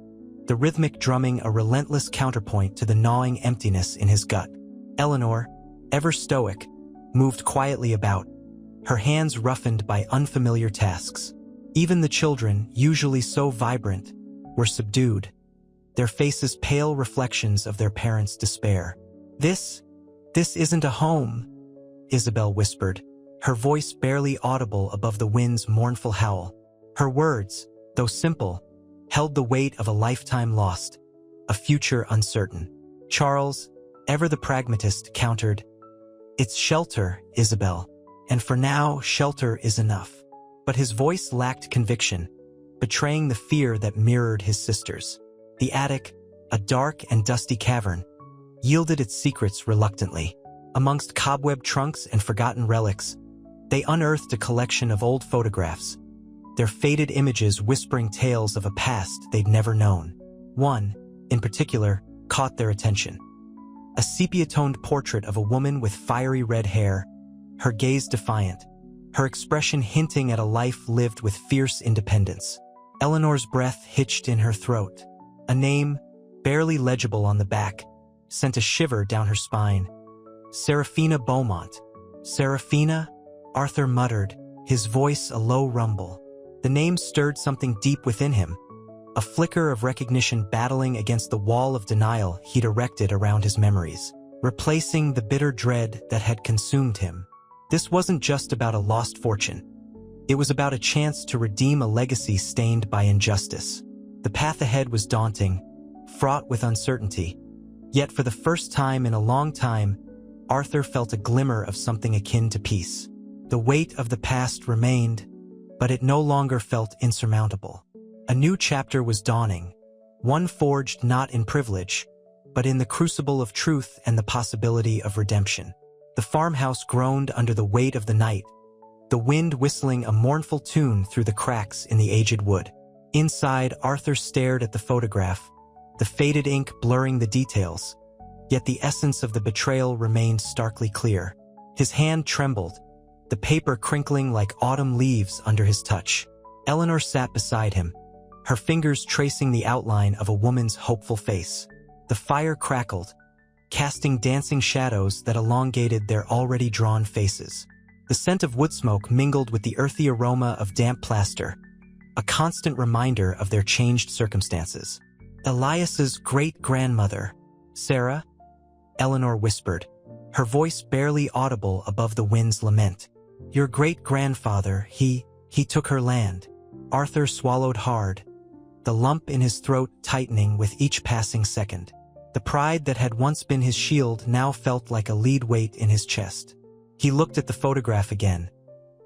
the rhythmic drumming a relentless counterpoint to the gnawing emptiness in his gut. Eleanor, ever stoic, moved quietly about, her hands roughened by unfamiliar tasks. Even the children, usually so vibrant, were subdued, their faces pale reflections of their parents' despair. This isn't a home," Isabel whispered, her voice barely audible above the wind's mournful howl. Her words, though simple, held the weight of a lifetime lost, a future uncertain. Charles, ever the pragmatist, countered, "It's shelter, Isabel, and for now, shelter is enough." But his voice lacked conviction, betraying the fear that mirrored his sister's. The attic, a dark and dusty cavern, yielded its secrets reluctantly. Amongst cobweb trunks and forgotten relics, they unearthed a collection of old photographs, their faded images whispering tales of a past they'd never known. One, in particular, caught their attention. A sepia-toned portrait of a woman with fiery red hair, her gaze defiant, her expression hinting at a life lived with fierce independence. Eleanor's breath hitched in her throat. A name, barely legible on the back, sent a shiver down her spine. Serafina Beaumont. Serafina? Arthur muttered, his voice a low rumble. The name stirred something deep within him, a flicker of recognition battling against the wall of denial he'd erected around his memories, replacing the bitter dread that had consumed him. This wasn't just about a lost fortune. It was about a chance to redeem a legacy stained by injustice. The path ahead was daunting, fraught with uncertainty. Yet for the first time in a long time, Arthur felt a glimmer of something akin to peace. The weight of the past remained, but it no longer felt insurmountable. A new chapter was dawning, one forged not in privilege, but in the crucible of truth and the possibility of redemption. The farmhouse groaned under the weight of the night, the wind whistling a mournful tune through the cracks in the aged wood. Inside, Arthur stared at the photograph, the faded ink blurring the details, yet the essence of the betrayal remained starkly clear. His hand trembled, the paper crinkling like autumn leaves under his touch. Eleanor sat beside him, her fingers tracing the outline of a woman's hopeful face. The fire crackled, casting dancing shadows that elongated their already drawn faces. The scent of wood smoke mingled with the earthy aroma of damp plaster, a constant reminder of their changed circumstances. Elias's great-grandmother, Sarah? Eleanor whispered, her voice barely audible above the wind's lament. Your great-grandfather, he took her land. Arthur swallowed hard, the lump in his throat tightening with each passing second. The pride that had once been his shield now felt like a lead weight in his chest. He looked at the photograph again,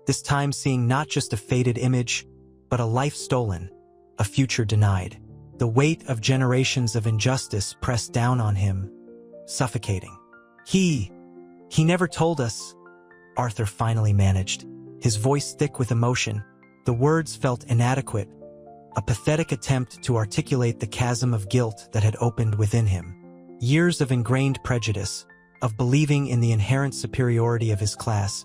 this time seeing not just a faded image, but a life stolen, a future denied. The weight of generations of injustice pressed down on him, suffocating. He never told us, Arthur finally managed, his voice thick with emotion. The words felt inadequate, a pathetic attempt to articulate the chasm of guilt that had opened within him. Years of ingrained prejudice, of believing in the inherent superiority of his class,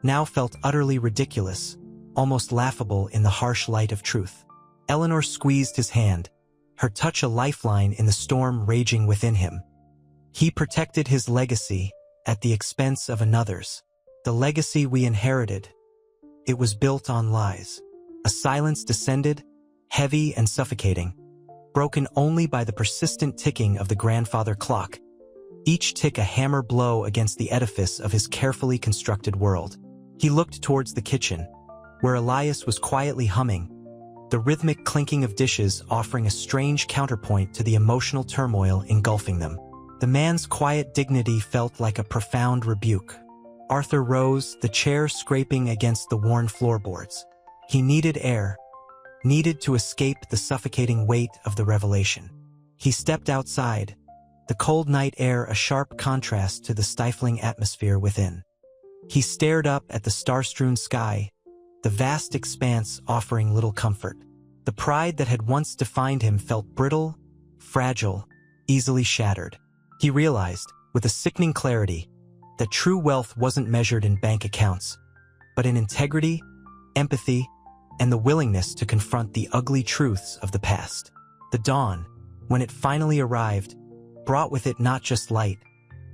now felt utterly ridiculous, almost laughable in the harsh light of truth. Eleanor squeezed his hand, her touch a lifeline in the storm raging within him. He protected his legacy at the expense of another's. The legacy we inherited. It was built on lies. A silence descended, heavy and suffocating, broken only by the persistent ticking of the grandfather clock, each tick a hammer blow against the edifice of his carefully constructed world. He looked towards the kitchen, where Elias was quietly humming, the rhythmic clinking of dishes offering a strange counterpoint to the emotional turmoil engulfing them. The man's quiet dignity felt like a profound rebuke. Arthur rose, the chair scraping against the worn floorboards. He needed air, needed to escape the suffocating weight of the revelation. He stepped outside, the cold night air a sharp contrast to the stifling atmosphere within. He stared up at the star-strewn sky, the vast expanse offering little comfort. The pride that had once defined him felt brittle, fragile, easily shattered. He realized, with a sickening clarity, that true wealth wasn't measured in bank accounts, but in integrity, empathy, and the willingness to confront the ugly truths of the past. The dawn, when it finally arrived, brought with it not just light,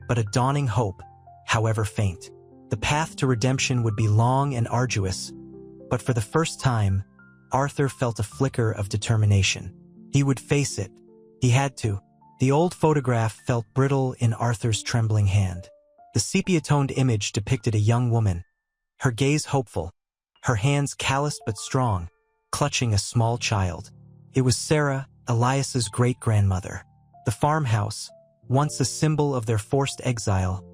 but a dawning hope, however faint. The path to redemption would be long and arduous, but for the first time, Arthur felt a flicker of determination. He would face it. He had to. The old photograph felt brittle in Arthur's trembling hand. The sepia-toned image depicted a young woman, her gaze hopeful, her hands calloused but strong, clutching a small child. It was Sarah, Elias's great-grandmother. The farmhouse, once a symbol of their forced exile,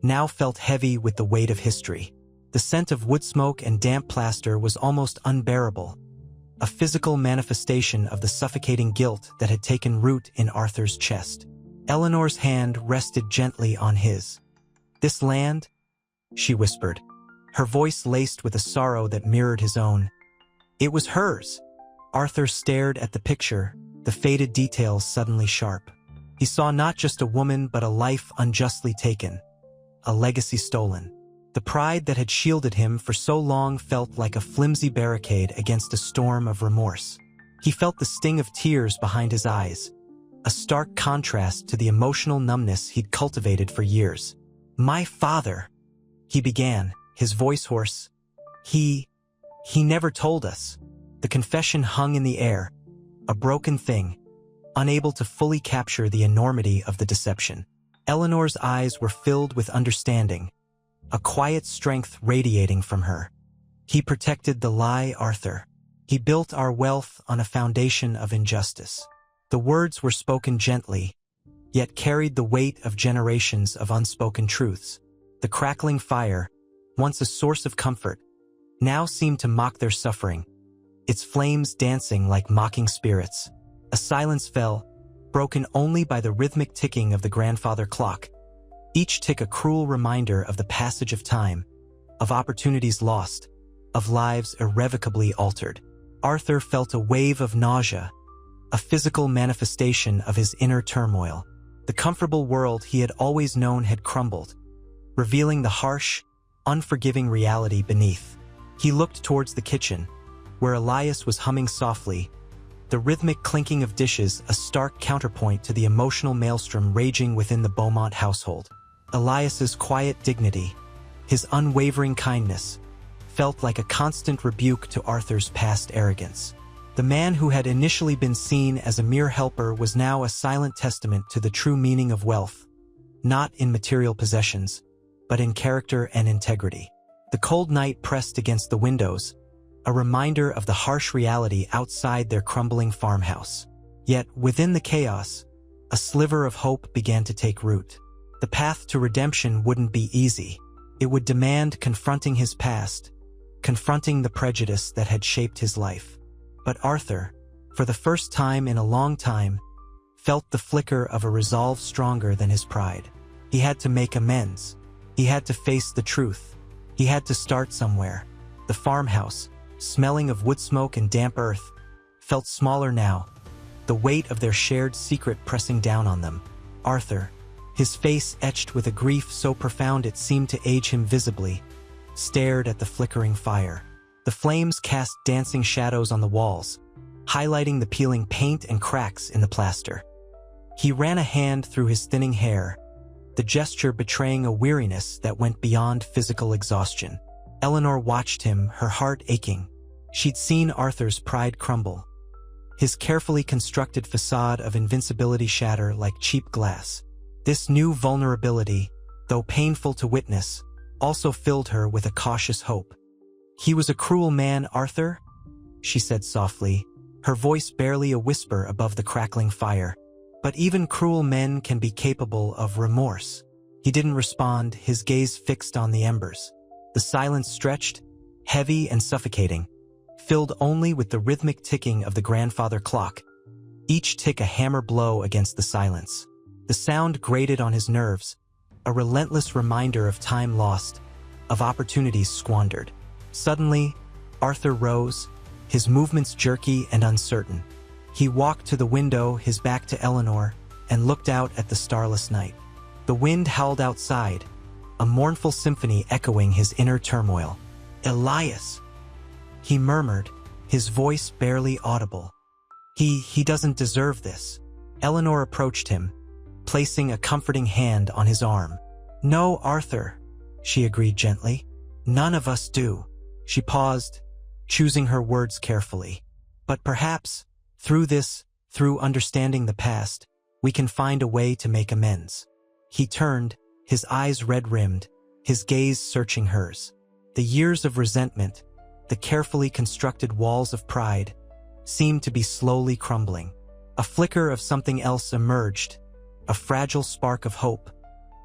now felt heavy with the weight of history. The scent of wood smoke and damp plaster was almost unbearable, a physical manifestation of the suffocating guilt that had taken root in Arthur's chest. Eleanor's hand rested gently on his. "This land?" she whispered, her voice laced with a sorrow that mirrored his own. It was hers. Arthur stared at the picture, the faded details suddenly sharp. He saw not just a woman but a life unjustly taken, a legacy stolen. The pride that had shielded him for so long felt like a flimsy barricade against a storm of remorse. He felt the sting of tears behind his eyes, a stark contrast to the emotional numbness he'd cultivated for years. "My father," he began, his voice hoarse. He never told us." The confession hung in the air, a broken thing, unable to fully capture the enormity of the deception. Eleanor's eyes were filled with understanding, a quiet strength radiating from her. "He protected the lie, Arthur. He built our wealth on a foundation of injustice." The words were spoken gently, yet carried the weight of generations of unspoken truths. The crackling fire, once a source of comfort, now seemed to mock their suffering, its flames dancing like mocking spirits. A silence fell, broken only by the rhythmic ticking of the grandfather clock, each tick a cruel reminder of the passage of time, of opportunities lost, of lives irrevocably altered. Arthur felt a wave of nausea, a physical manifestation of his inner turmoil. The comfortable world he had always known had crumbled, revealing the harsh, unforgiving reality beneath. He looked towards the kitchen, where Elias was humming softly, the rhythmic clinking of dishes a stark counterpoint to the emotional maelstrom raging within the Beaumont household. Elias's quiet dignity, his unwavering kindness, felt like a constant rebuke to Arthur's past arrogance. The man who had initially been seen as a mere helper was now a silent testament to the true meaning of wealth, not in material possessions, but in character and integrity. The cold night pressed against the windows, a reminder of the harsh reality outside their crumbling farmhouse. Yet, within the chaos, a sliver of hope began to take root. The path to redemption wouldn't be easy. It would demand confronting his past, confronting the prejudice that had shaped his life. But Arthur, for the first time in a long time, felt the flicker of a resolve stronger than his pride. He had to make amends. He had to face the truth. He had to start somewhere. The farmhouse, smelling of wood smoke and damp earth, felt smaller now, the weight of their shared secret pressing down on them. Arthur, his face etched with a grief so profound it seemed to age him visibly, stared at the flickering fire. The flames cast dancing shadows on the walls, highlighting the peeling paint and cracks in the plaster. He ran a hand through his thinning hair, the gesture betraying a weariness that went beyond physical exhaustion. Eleanor watched him, her heart aching, She'd seen Arthur's pride crumble, his carefully constructed facade of invincibility shatter like cheap glass. This new vulnerability, though painful to witness, also filled her with a cautious hope. "He was a cruel man, Arthur," she said softly, her voice barely a whisper above the crackling fire. "But even cruel men can be capable of remorse." He didn't respond, his gaze fixed on the embers. The silence stretched, heavy and suffocating, filled only with the rhythmic ticking of the grandfather clock, each tick a hammer blow against the silence. The sound grated on his nerves, a relentless reminder of time lost, of opportunities squandered. Suddenly, Arthur rose, his movements jerky and uncertain. He walked to the window, his back to Eleanor, and looked out at the starless night. The wind howled outside, a mournful symphony echoing his inner turmoil. "Elias," he murmured, his voice barely audible. He doesn't deserve this." Eleanor approached him, placing a comforting hand on his arm. "No, Arthur," she agreed gently. "None of us do." She paused, choosing her words carefully. "But perhaps, through understanding the past, we can find a way to make amends." He turned, his eyes red-rimmed, his gaze searching hers. The years of resentment, the carefully constructed walls of pride, seemed to be slowly crumbling. A flicker of something else emerged, a fragile spark of hope,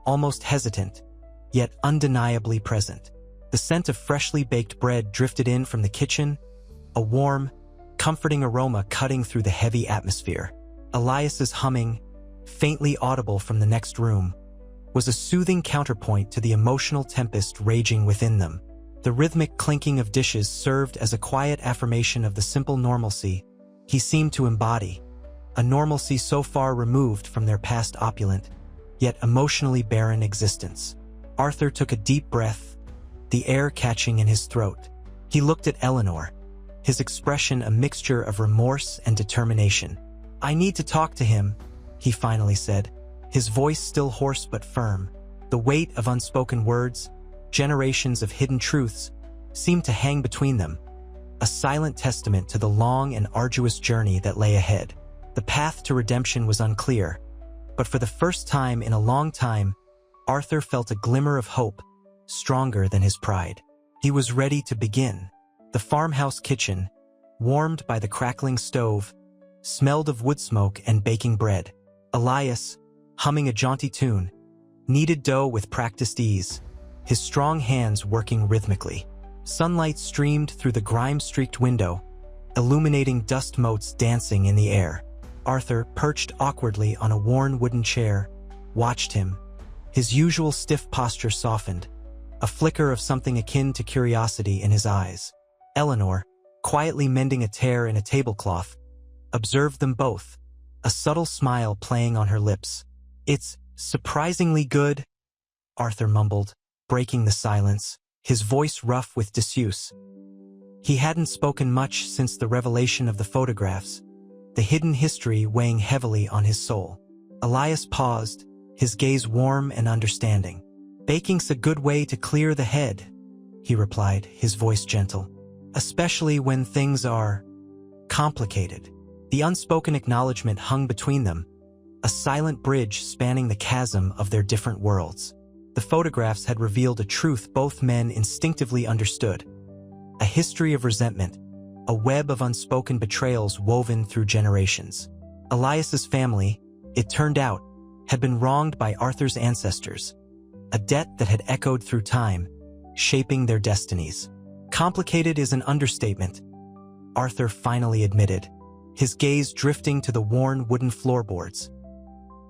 almost hesitant, yet undeniably present. The scent of freshly baked bread drifted in from the kitchen, a warm, comforting aroma cutting through the heavy atmosphere. Elias's humming, faintly audible from the next room, was a soothing counterpoint to the emotional tempest raging within them. The rhythmic clinking of dishes served as a quiet affirmation of the simple normalcy he seemed to embody, a normalcy so far removed from their past opulent, yet emotionally barren existence. Arthur took a deep breath, the air catching in his throat. He looked at Eleanor, his expression a mixture of remorse and determination. "I need to talk to him," he finally said, his voice still hoarse but firm. The weight of unspoken words, generations of hidden truths, seemed to hang between them, a silent testament to the long and arduous journey that lay ahead. The path to redemption was unclear, but for the first time in a long time, Arthur felt a glimmer of hope, stronger than his pride. He was ready to begin. The farmhouse kitchen, warmed by the crackling stove, smelled of wood smoke and baking bread. Elias, humming a jaunty tune, kneaded dough with practiced ease, his strong hands working rhythmically. Sunlight streamed through the grime-streaked window, illuminating dust motes dancing in the air. Arthur, perched awkwardly on a worn wooden chair, watched him. His usual stiff posture softened, a flicker of something akin to curiosity in his eyes. Eleanor, quietly mending a tear in a tablecloth, observed them both, a subtle smile playing on her lips. "It's surprisingly good," Arthur mumbled, breaking the silence, his voice rough with disuse. He hadn't spoken much since the revelation of the photographs, the hidden history weighing heavily on his soul. Elias paused, his gaze warm and understanding. "Baking's a good way to clear the head," he replied, his voice gentle, "especially when things are complicated." The unspoken acknowledgement hung between them, a silent bridge spanning the chasm of their different worlds. The photographs had revealed a truth both men instinctively understood, a history of resentment, a web of unspoken betrayals woven through generations. Elias's family, it turned out, had been wronged by Arthur's ancestors, a debt that had echoed through time, shaping their destinies. "Complicated is an understatement," Arthur finally admitted, his gaze drifting to the worn wooden floorboards.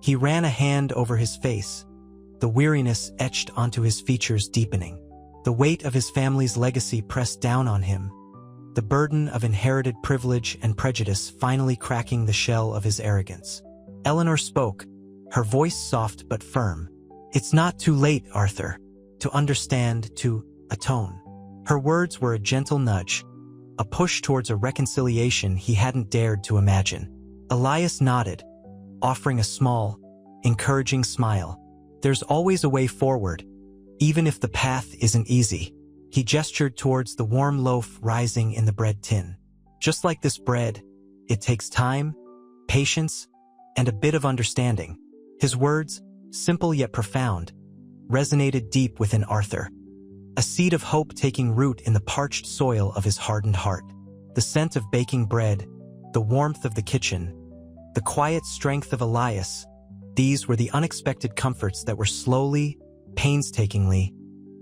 He ran a hand over his face, the weariness etched onto his features deepening. The weight of his family's legacy pressed down on him, the burden of inherited privilege and prejudice finally cracking the shell of his arrogance. Eleanor spoke, her voice soft but firm. "It's not too late, Arthur, to understand, to atone." Her words were a gentle nudge, a push towards a reconciliation he hadn't dared to imagine. Elias nodded, offering a small, encouraging smile. "There's always a way forward, even if the path isn't easy." He gestured towards the warm loaf rising in the bread tin. Just like this bread, it takes time, patience, and a bit of understanding. His words, simple yet profound, resonated deep within Arthur. A seed of hope taking root in the parched soil of his hardened heart. The scent of baking bread, the warmth of the kitchen, the quiet strength of Elias, these were the unexpected comforts that were slowly, painstakingly,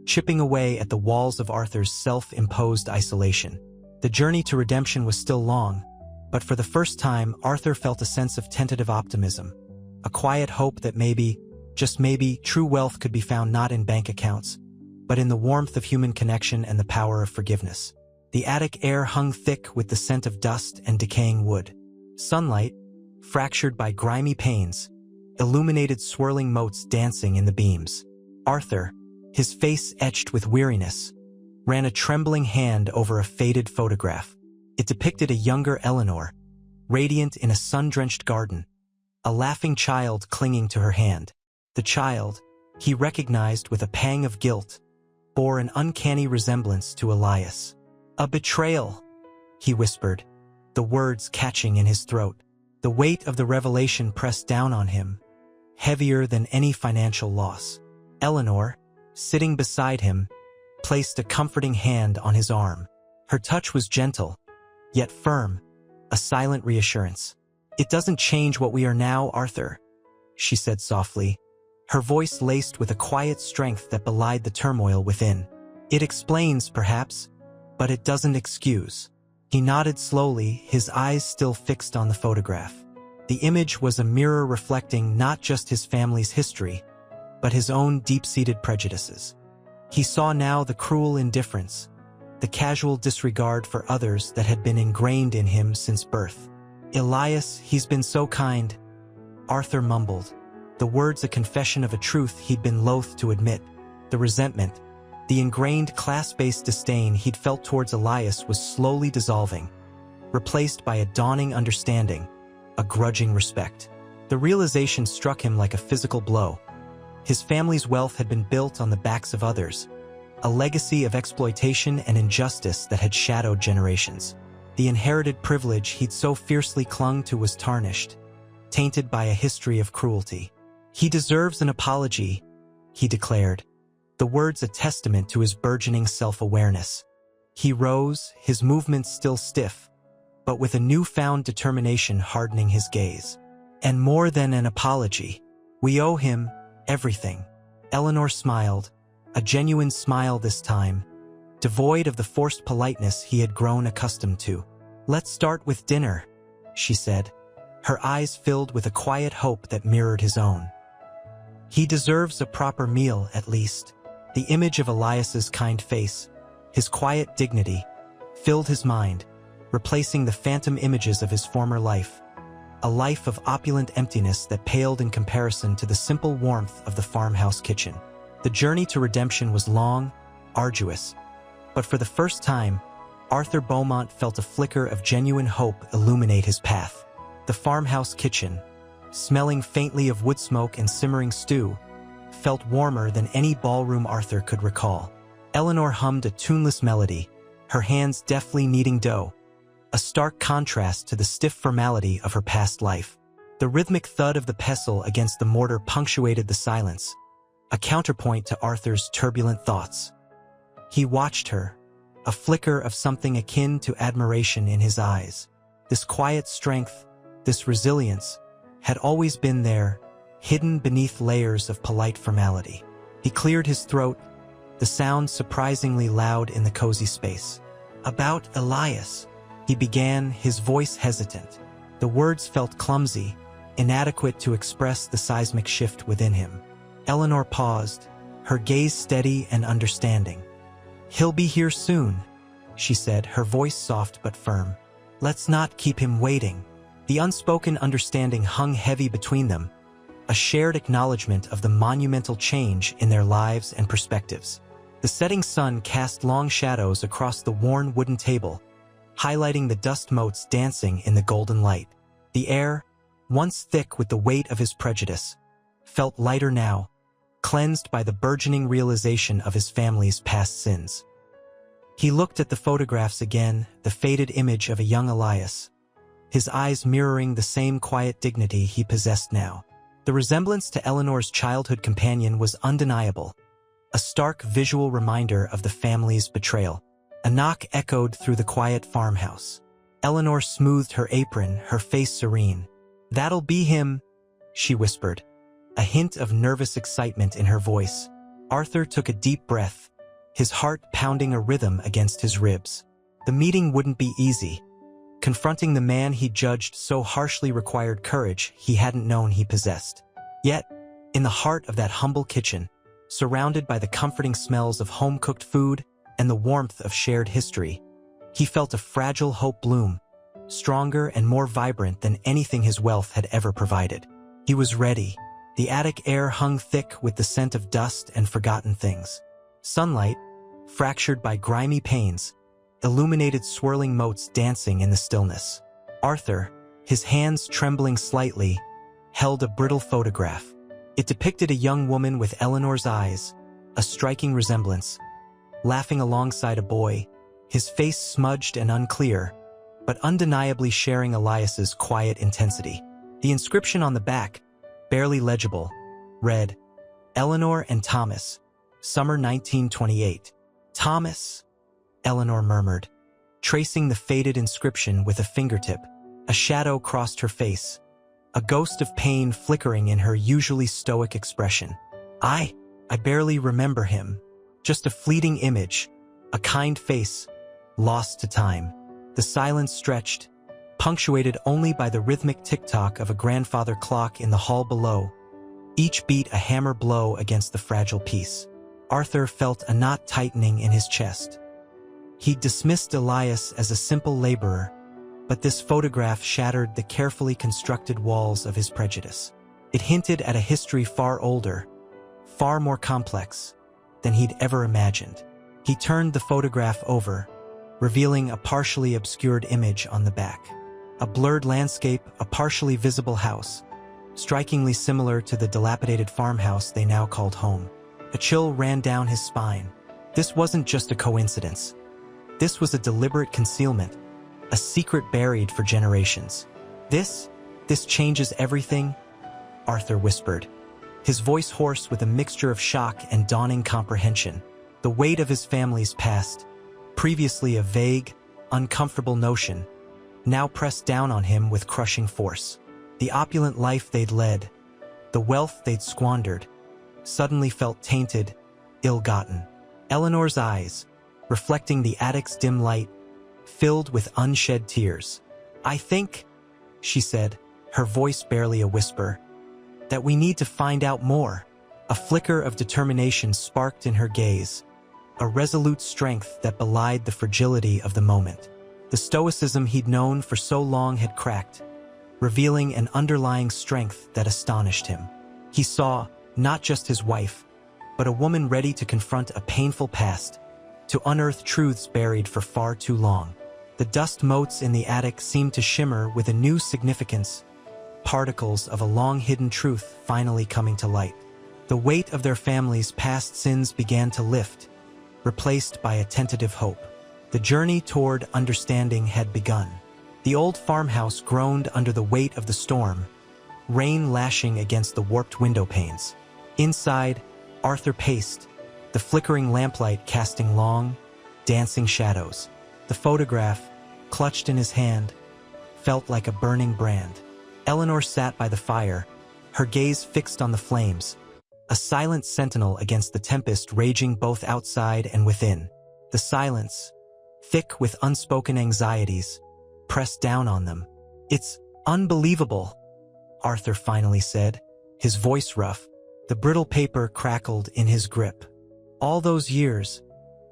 chipping away at the walls of Arthur's self-imposed isolation. The journey to redemption was still long, but for the first time, Arthur felt a sense of tentative optimism, a quiet hope that maybe, just maybe, true wealth could be found not in bank accounts, but in the warmth of human connection and the power of forgiveness. The attic air hung thick with the scent of dust and decaying wood. Sunlight, fractured by grimy panes, illuminated swirling motes dancing in the beams. Arthur, his face etched with weariness, ran a trembling hand over a faded photograph. It depicted a younger Eleanor, radiant in a sun-drenched garden, a laughing child clinging to her hand. The child, he recognized with a pang of guilt, bore an uncanny resemblance to Elias. "A betrayal," he whispered, the words catching in his throat. The weight of the revelation pressed down on him, heavier than any financial loss. Eleanor, sitting beside him, placed a comforting hand on his arm. Her touch was gentle, yet firm, a silent reassurance. "It doesn't change what we are now, Arthur," she said softly, her voice laced with a quiet strength that belied the turmoil within. "It explains, perhaps, but it doesn't excuse." He nodded slowly, his eyes still fixed on the photograph. The image was a mirror reflecting not just his family's history, but his own deep-seated prejudices. He saw now the cruel indifference, the casual disregard for others that had been ingrained in him since birth. "Elias, he's been so kind," Arthur mumbled, the words a confession of a truth he'd been loath to admit. The resentment, the ingrained class-based disdain he'd felt towards Elias was slowly dissolving, replaced by a dawning understanding, a grudging respect. The realization struck him like a physical blow. His family's wealth had been built on the backs of others, a legacy of exploitation and injustice that had shadowed generations. The inherited privilege he'd so fiercely clung to was tarnished, tainted by a history of cruelty. "He deserves an apology," he declared, the words a testament to his burgeoning self-awareness. He rose, his movements still stiff, but with a newfound determination hardening his gaze. "And more than an apology, we owe him everything." Eleanor smiled, a genuine smile this time, devoid of the forced politeness he had grown accustomed to. "Let's start with dinner," she said, her eyes filled with a quiet hope that mirrored his own. "He deserves a proper meal, at least." The image of Elias's kind face, his quiet dignity, filled his mind, replacing the phantom images of his former life, a life of opulent emptiness that paled in comparison to the simple warmth of the farmhouse kitchen. The journey to redemption was long, arduous, but for the first time, Arthur Beaumont felt a flicker of genuine hope illuminate his path. The farmhouse kitchen, smelling faintly of wood smoke and simmering stew, felt warmer than any ballroom Arthur could recall. Eleanor hummed a tuneless melody, her hands deftly kneading dough, a stark contrast to the stiff formality of her past life. The rhythmic thud of the pestle against the mortar punctuated the silence, a counterpoint to Arthur's turbulent thoughts. He watched her, a flicker of something akin to admiration in his eyes. This quiet strength, this resilience, had always been there, hidden beneath layers of polite formality. He cleared his throat, the sound surprisingly loud in the cozy space. "About Elias," he began, his voice hesitant. The words felt clumsy, inadequate to express the seismic shift within him. Eleanor paused, her gaze steady and understanding. "He'll be here soon," she said, her voice soft but firm. "Let's not keep him waiting." The unspoken understanding hung heavy between them, a shared acknowledgement of the monumental change in their lives and perspectives. The setting sun cast long shadows across the worn wooden table, highlighting the dust motes dancing in the golden light. The air, once thick with the weight of his prejudice, felt lighter now, cleansed by the burgeoning realization of his family's past sins. He looked at the photographs again, the faded image of a young Elias, his eyes mirroring the same quiet dignity he possessed now. The resemblance to Eleanor's childhood companion was undeniable, a stark visual reminder of the family's betrayal. A knock echoed through the quiet farmhouse. Eleanor smoothed her apron, her face serene. "That'll be him," she whispered, a hint of nervous excitement in her voice. Arthur took a deep breath, his heart pounding a rhythm against his ribs. The meeting wouldn't be easy. Confronting the man he judged so harshly required courage he hadn't known he possessed. Yet, in the heart of that humble kitchen, surrounded by the comforting smells of home-cooked food and the warmth of shared history, he felt a fragile hope bloom, stronger and more vibrant than anything his wealth had ever provided. He was ready. The attic air hung thick with the scent of dust and forgotten things. Sunlight, fractured by grimy panes, illuminated swirling motes dancing in the stillness. Arthur, his hands trembling slightly, held a brittle photograph. It depicted a young woman with Eleanor's eyes, a striking resemblance, laughing alongside a boy, his face smudged and unclear, but undeniably sharing Elias's quiet intensity. The inscription on the back, barely legible, read, "Eleanor and Thomas, Summer 1928. "Thomas," Eleanor murmured, tracing the faded inscription with a fingertip. A shadow crossed her face, a ghost of pain flickering in her usually stoic expression. I barely remember him. Just a fleeting image, a kind face, lost to time." The silence stretched, punctuated only by the rhythmic tick-tock of a grandfather clock in the hall below, each beat a hammer blow against the fragile piece. Arthur felt a knot tightening in his chest. He'd dismissed Elias as a simple laborer, but this photograph shattered the carefully constructed walls of his prejudice. It hinted at a history far older, far more complex than he'd ever imagined. He turned the photograph over, revealing a partially obscured image on the back. A blurred landscape, a partially visible house, strikingly similar to the dilapidated farmhouse they now called home. A chill ran down his spine. This wasn't just a coincidence. This was a deliberate concealment, a secret buried for generations. This changes everything," Arthur whispered, his voice hoarse with a mixture of shock and dawning comprehension. The weight of his family's past, previously a vague, uncomfortable notion, now pressed down on him with crushing force. The opulent life they'd led, the wealth they'd squandered, suddenly felt tainted, ill-gotten. Eleanor's eyes, reflecting the attic's dim light, filled with unshed tears. "I think," she said, her voice barely a whisper, "that we need to find out more." A flicker of determination sparked in her gaze, a resolute strength that belied the fragility of the moment. The stoicism he'd known for so long had cracked, revealing an underlying strength that astonished him. He saw not just his wife, but a woman ready to confront a painful past, to unearth truths buried for far too long. The dust motes in the attic seemed to shimmer with a new significance, particles of a long-hidden truth finally coming to light. The weight of their family's past sins began to lift, replaced by a tentative hope. The journey toward understanding had begun. The old farmhouse groaned under the weight of the storm, rain lashing against the warped window panes. Inside, Arthur paced, the flickering lamplight casting long, dancing shadows. The photograph, clutched in his hand, felt like a burning brand. Eleanor sat by the fire, her gaze fixed on the flames, a silent sentinel against the tempest raging both outside and within. The silence, thick with unspoken anxieties, pressed down on them. "It's unbelievable," Arthur finally said, his voice rough. The brittle paper crackled in his grip. "All those years,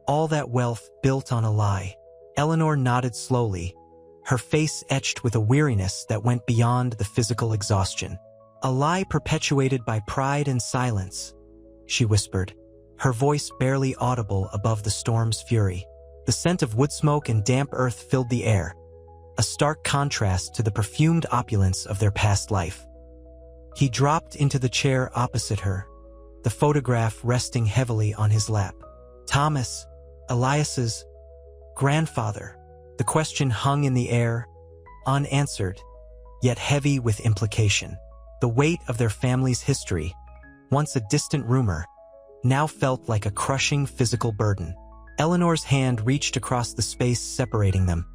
all that wealth built on a lie." Eleanor nodded slowly, her face etched with a weariness that went beyond the physical exhaustion. "A lie perpetuated by pride and silence," she whispered, her voice barely audible above the storm's fury. The scent of wood smoke and damp earth filled the air, a stark contrast to the perfumed opulence of their past life. He dropped into the chair opposite her, the photograph resting heavily on his lap. "Thomas, Elias's," Grandfather. The question hung in the air, unanswered, yet heavy with implication. The weight of their family's history, once a distant rumor, now felt like a crushing physical burden. Eleanor's hand reached across the space separating them,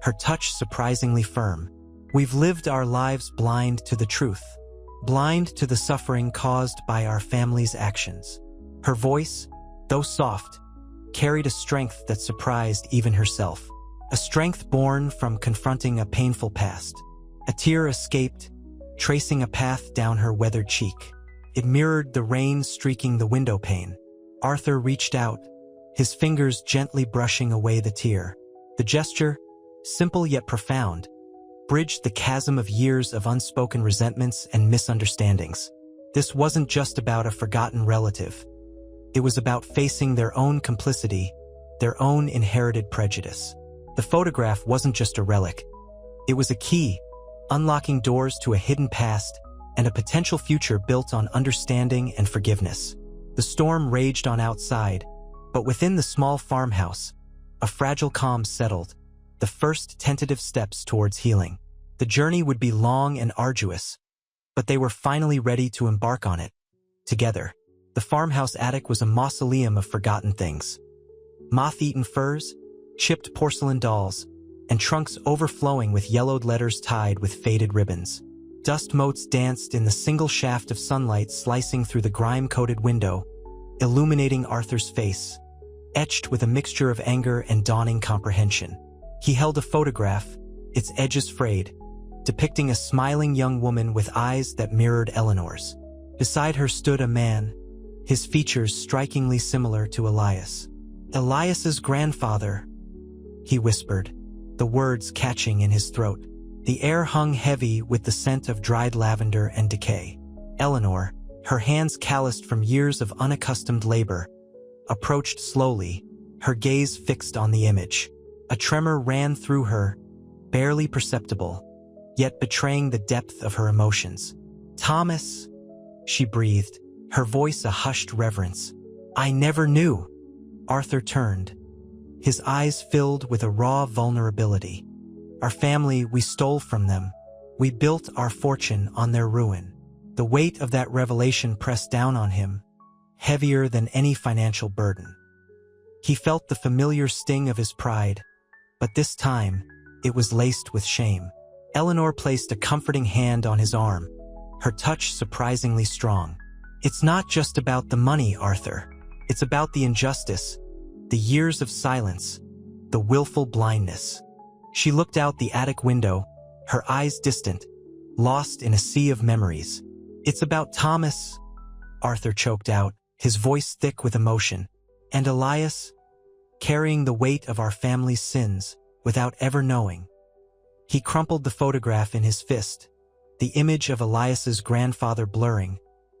her touch surprisingly firm. We've lived our lives blind to the truth, blind to the suffering caused by our family's actions. Her voice, though soft, carried a strength that surprised even herself. A strength born from confronting a painful past. A tear escaped, tracing a path down her weathered cheek. It mirrored the rain streaking the window pane. Arthur reached out, his fingers gently brushing away the tear. The gesture, simple yet profound, bridged the chasm of years of unspoken resentments and misunderstandings. This wasn't just about a forgotten relative. It was about facing their own complicity, their own inherited prejudice. The photograph wasn't just a relic. It was a key, unlocking doors to a hidden past and a potential future built on understanding and forgiveness. The storm raged on outside, but within the small farmhouse, a fragile calm settled, the first tentative steps towards healing. The journey would be long and arduous, but they were finally ready to embark on it, together. The farmhouse attic was a mausoleum of forgotten things. Moth-eaten furs, chipped porcelain dolls, and trunks overflowing with yellowed letters tied with faded ribbons. Dust motes danced in the single shaft of sunlight slicing through the grime-coated window, illuminating Arthur's face, etched with a mixture of anger and dawning comprehension. He held a photograph, its edges frayed, depicting a smiling young woman with eyes that mirrored Eleanor's. Beside her stood a man, his features strikingly similar to Elias. Elias's grandfather, he whispered, the words catching in his throat. The air hung heavy with the scent of dried lavender and decay. Eleanor, her hands calloused from years of unaccustomed labor, approached slowly, her gaze fixed on the image. A tremor ran through her, barely perceptible, yet betraying the depth of her emotions. "Thomas," she breathed, her voice a hushed reverence. "I never knew." Arthur turned, his eyes filled with a raw vulnerability. "Our family, we stole from them. We built our fortune on their ruin." The weight of that revelation pressed down on him, heavier than any financial burden. He felt the familiar sting of his pride, but this time, it was laced with shame. Eleanor placed a comforting hand on his arm, her touch surprisingly strong. "It's not just about the money, Arthur. It's about the injustice, the years of silence, the willful blindness." She looked out the attic window, her eyes distant, lost in a sea of memories. "It's about Thomas," Arthur choked out, his voice thick with emotion, "and Elias, carrying the weight of our family's sins without ever knowing." He crumpled the photograph in his fist, the image of Elias's grandfather blurring,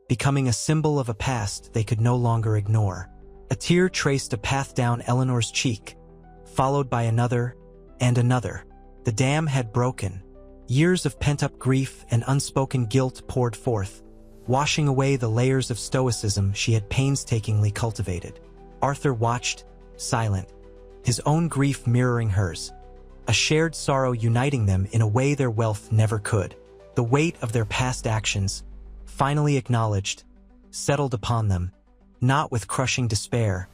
becoming a symbol of a past they could no longer ignore. A tear traced a path down Eleanor's cheek, followed by another and another. The dam had broken. Years of pent-up grief and unspoken guilt poured forth, washing away the layers of stoicism she had painstakingly cultivated. Arthur watched, silent, his own grief mirroring hers, a shared sorrow uniting them in a way their wealth never could. The weight of their past actions, finally acknowledged, settled upon them, not with crushing despair,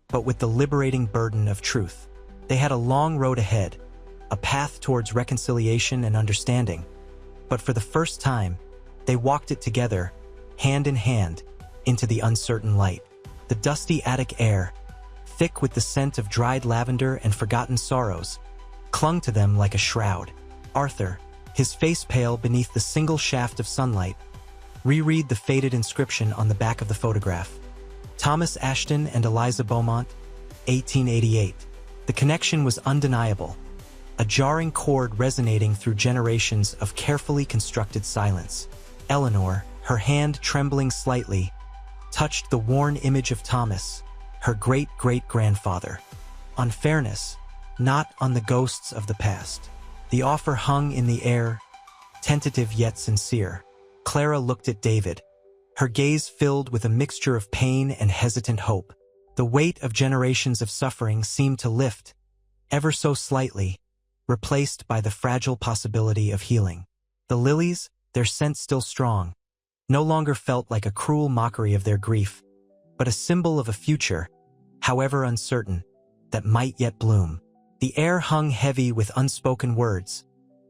but with the liberating burden of truth. They had a long road ahead, a path towards reconciliation and understanding, but for the first time, they walked it together, hand in hand, into the uncertain light. The dusty attic air, thick with the scent of dried lavender and forgotten sorrows, clung to them like a shroud. Arthur, his face pale beneath the single shaft of sunlight, reread the faded inscription on the back of the photograph. Thomas Ashton and Eliza Beaumont, 1888. The connection was undeniable, a jarring chord resonating through generations of carefully constructed silence. Eleanor, her hand trembling slightly, touched the worn image of Thomas, her great-great-grandfather. On fairness, not on the ghosts of the past. The offer hung in the air, tentative yet sincere. Clara looked at David, her gaze filled with a mixture of pain and hesitant hope. The weight of generations of suffering seemed to lift, ever so slightly, replaced by the fragile possibility of healing. The lilies, their scent still strong, no longer felt like a cruel mockery of their grief, but a symbol of a future, however uncertain, that might yet bloom. The air hung heavy with unspoken words,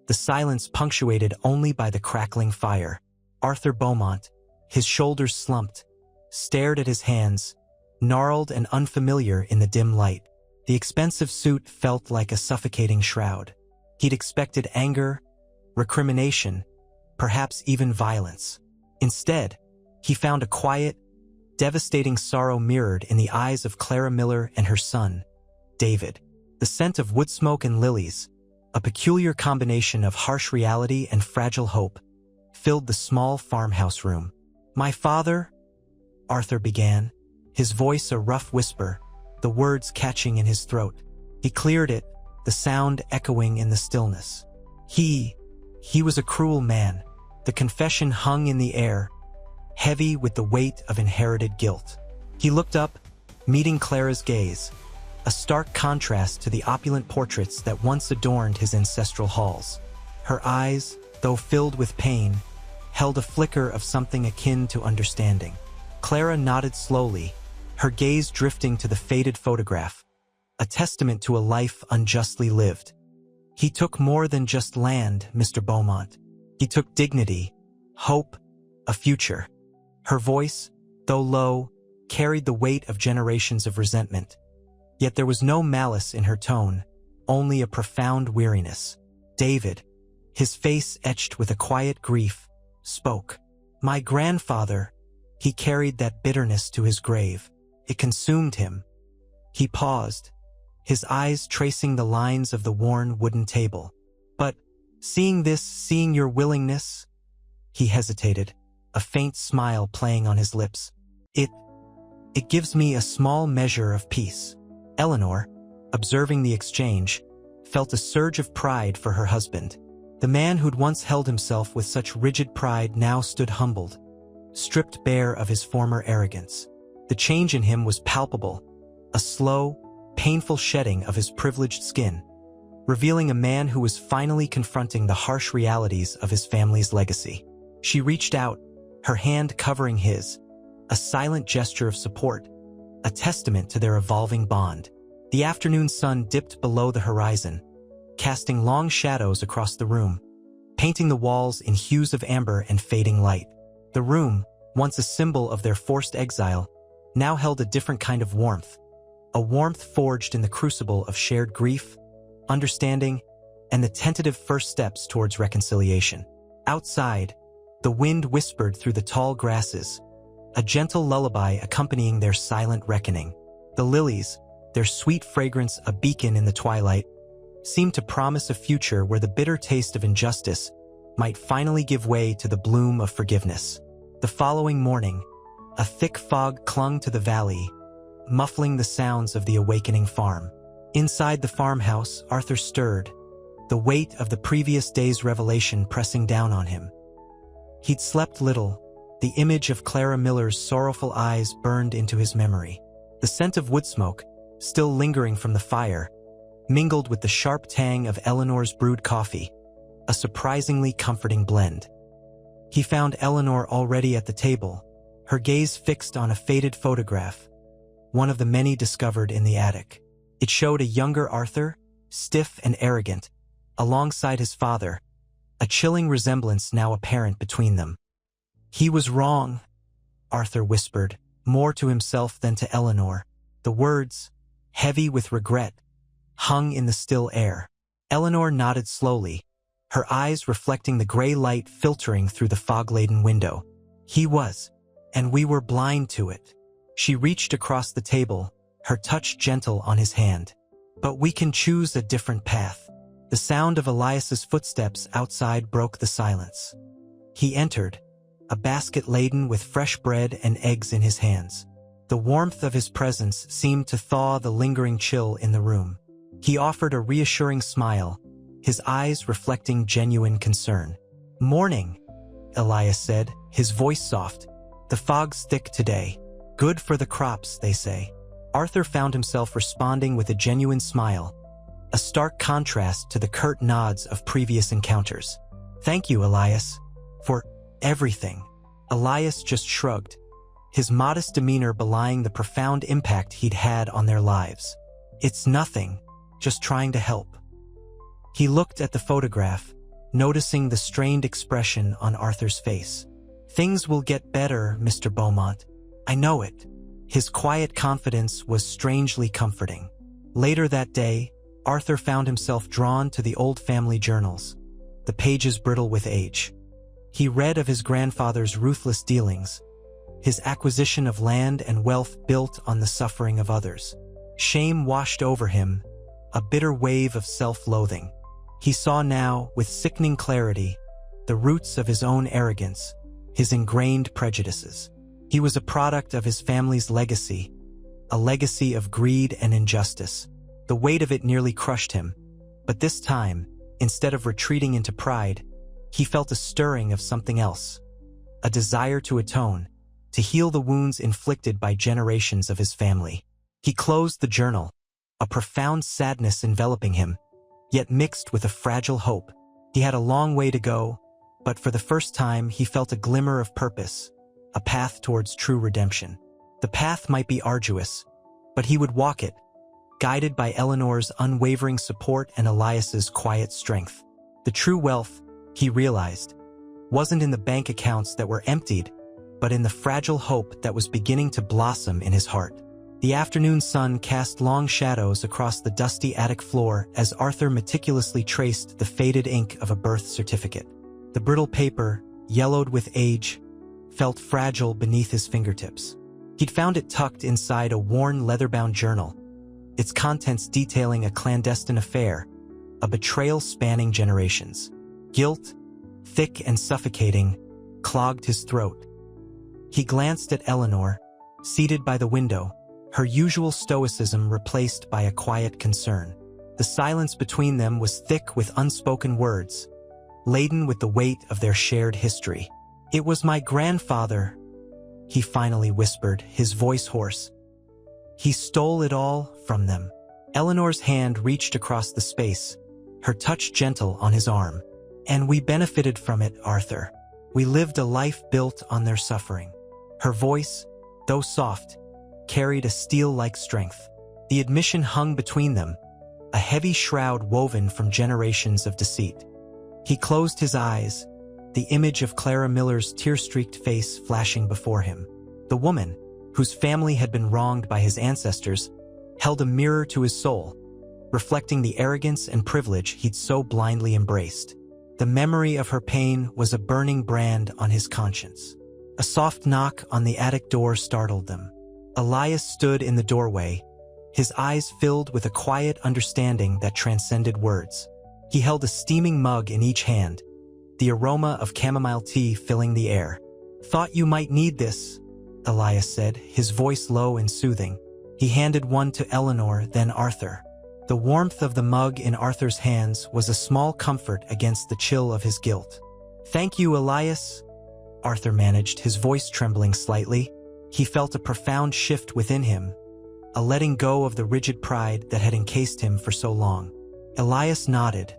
the silence punctuated only by the crackling fire. Arthur Beaumont, his shoulders slumped, stared at his hands, gnarled and unfamiliar in the dim light. The expensive suit felt like a suffocating shroud. He'd expected anger, recrimination, perhaps even violence. Instead, he found a quiet, devastating sorrow mirrored in the eyes of Clara Miller and her son, David. The scent of wood smoke and lilies, a peculiar combination of harsh reality and fragile hope, filled the small farmhouse room. "My father," Arthur began, his voice a rough whisper, the words catching in his throat. He cleared it, the sound echoing in the stillness. He was a cruel man. The confession hung in the air, heavy with the weight of inherited guilt. He looked up, meeting Clara's gaze, a stark contrast to the opulent portraits that once adorned his ancestral halls. Her eyes, though filled with pain, held a flicker of something akin to understanding. Clara nodded slowly, her gaze drifting to the faded photograph, a testament to a life unjustly lived. "He took more than just land, Mr. Beaumont. He took dignity, hope, a future." Her voice, though low, carried the weight of generations of resentment. Yet there was no malice in her tone, only a profound weariness. David, his face etched with a quiet grief, spoke. "My grandfather," he carried that bitterness to his grave. It consumed him. He paused, his eyes tracing the lines of the worn wooden table. "But seeing your willingness," he hesitated, a faint smile playing on his lips. It gives me a small measure of peace." Eleanor, observing the exchange, felt a surge of pride for her husband. The man who'd once held himself with such rigid pride now stood humbled, stripped bare of his former arrogance. The change in him was palpable, a slow, painful shedding of his privileged skin, revealing a man who was finally confronting the harsh realities of his family's legacy. She reached out, her hand covering his, a silent gesture of support, a testament to their evolving bond. The afternoon sun dipped below the horizon, casting long shadows across the room, painting the walls in hues of amber and fading light. The room, once a symbol of their forced exile, now held a different kind of warmth, a warmth forged in the crucible of shared grief, understanding, and the tentative first steps towards reconciliation. Outside, the wind whispered through the tall grasses, a gentle lullaby accompanying their silent reckoning. The lilies, their sweet fragrance a beacon in the twilight, seemed to promise a future where the bitter taste of injustice might finally give way to the bloom of forgiveness. The following morning, a thick fog clung to the valley, muffling the sounds of the awakening farm. Inside the farmhouse, Arthur stirred, the weight of the previous day's revelation pressing down on him. He'd slept little. The image of Clara Miller's sorrowful eyes burned into his memory. The scent of wood smoke, still lingering from the fire, mingled with the sharp tang of Eleanor's brewed coffee, a surprisingly comforting blend. He found Eleanor already at the table, her gaze fixed on a faded photograph, one of the many discovered in the attic. It showed a younger Arthur, stiff and arrogant, alongside his father, a chilling resemblance now apparent between them. "He was wrong," Arthur whispered, more to himself than to Eleanor. The words, heavy with regret, hung in the still air. Eleanor nodded slowly, her eyes reflecting the gray light filtering through the fog-laden window. "He was, and we were blind to it." She reached across the table, her touch gentle on his hand. "But we can choose a different path." The sound of Elias's footsteps outside broke the silence. He entered, a basket laden with fresh bread and eggs in his hands. The warmth of his presence seemed to thaw the lingering chill in the room. He offered a reassuring smile, his eyes reflecting genuine concern. "Morning," Elias said, his voice soft. "The fog's thick today. Good for the crops, they say." Arthur found himself responding with a genuine smile, a stark contrast to the curt nods of previous encounters. "Thank you, Elias, for everything." Elias just shrugged, his modest demeanor belying the profound impact he'd had on their lives. "It's nothing, just trying to help." He looked at the photograph, noticing the strained expression on Arthur's face. "Things will get better, Mr. Beaumont. I know it." His quiet confidence was strangely comforting. Later that day, Arthur found himself drawn to the old family journals, the pages brittle with age. He read of his grandfather's ruthless dealings, his acquisition of land and wealth built on the suffering of others. Shame washed over him, a bitter wave of self-loathing. He saw now, with sickening clarity, the roots of his own arrogance, his ingrained prejudices. He was a product of his family's legacy, a legacy of greed and injustice. The weight of it nearly crushed him, but this time, instead of retreating into pride, he felt a stirring of something else, a desire to atone, to heal the wounds inflicted by generations of his family. He closed the journal, a profound sadness enveloping him, yet mixed with a fragile hope. He had a long way to go, but for the first time he felt a glimmer of purpose, a path towards true redemption. The path might be arduous, but he would walk it, guided by Eleanor's unwavering support and Elias's quiet strength. The true wealth, he realized, wasn't in the bank accounts that were emptied, but in the fragile hope that was beginning to blossom in his heart. The afternoon sun cast long shadows across the dusty attic floor as Arthur meticulously traced the faded ink of a birth certificate. The brittle paper, yellowed with age, felt fragile beneath his fingertips. He'd found it tucked inside a worn leather-bound journal, its contents detailing a clandestine affair, a betrayal spanning generations. Guilt, thick and suffocating, clogged his throat. He glanced at Eleanor, seated by the window, her usual stoicism replaced by a quiet concern. The silence between them was thick with unspoken words, laden with the weight of their shared history. "It was my grandfather," he finally whispered, his voice hoarse. "He stole it all from them." Eleanor's hand reached across the space, her touch gentle on his arm. "And we benefited from it, Arthur. We lived a life built on their suffering." Her voice, though soft, carried a steel-like strength. The admission hung between them, a heavy shroud woven from generations of deceit. He closed his eyes, the image of Clara Miller's tear-streaked face flashing before him. The woman, whose family had been wronged by his ancestors, held a mirror to his soul, reflecting the arrogance and privilege he'd so blindly embraced. The memory of her pain was a burning brand on his conscience. A soft knock on the attic door startled them. Elias stood in the doorway, his eyes filled with a quiet understanding that transcended words. He held a steaming mug in each hand, the aroma of chamomile tea filling the air. "Thought you might need this," Elias said, his voice low and soothing. He handed one to Eleanor, then Arthur. The warmth of the mug in Arthur's hands was a small comfort against the chill of his guilt. "Thank you, Elias," Arthur managed, his voice trembling slightly. He felt a profound shift within him, a letting go of the rigid pride that had encased him for so long. Elias nodded,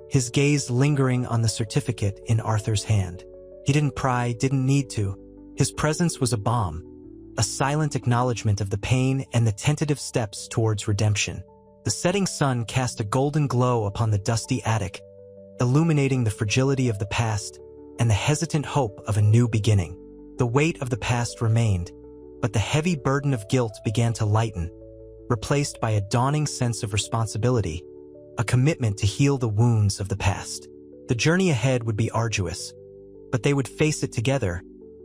his gaze lingering on the certificate in Arthur's hand. He didn't pry, didn't need to. His presence was a balm, a silent acknowledgement of the pain and the tentative steps towards redemption. The setting sun cast a golden glow upon the dusty attic, illuminating the fragility of the past and the hesitant hope of a new beginning. The weight of the past remained, but the heavy burden of guilt began to lighten, replaced by a dawning sense of responsibility, a commitment to heal the wounds of the past. The journey ahead would be arduous, but they would face it together,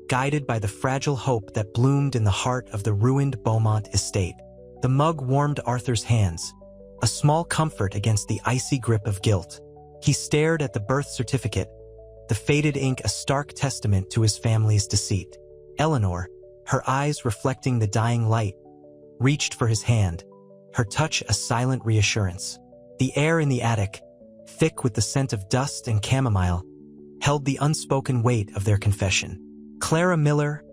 guided by the fragile hope that bloomed in the heart of the ruined Beaumont estate. The mug warmed Arthur's hands, a small comfort against the icy grip of guilt. He stared at the birth certificate, the faded ink a stark testament to his family's deceit. Eleanor, her eyes reflecting the dying light, reached for his hand, her touch a silent reassurance. The air in the attic, thick with the scent of dust and chamomile, held the unspoken weight of their confession. "Clara Miller,"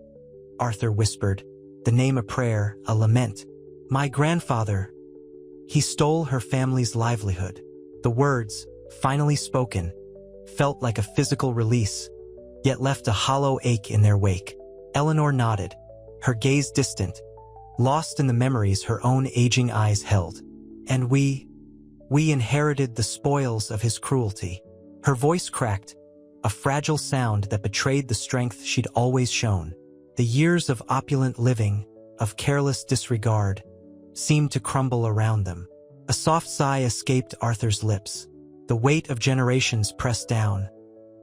Arthur whispered, the name a prayer, a lament. "My grandfather." He stole her family's livelihood. The words, finally spoken, felt like a physical release, yet left a hollow ache in their wake. Eleanor nodded, her gaze distant, lost in the memories her own aging eyes held. And we inherited the spoils of his cruelty. Her voice cracked, a fragile sound that betrayed the strength she'd always shown. The years of opulent living, of careless disregard, seemed to crumble around them. A soft sigh escaped Arthur's lips. The weight of generations pressed down,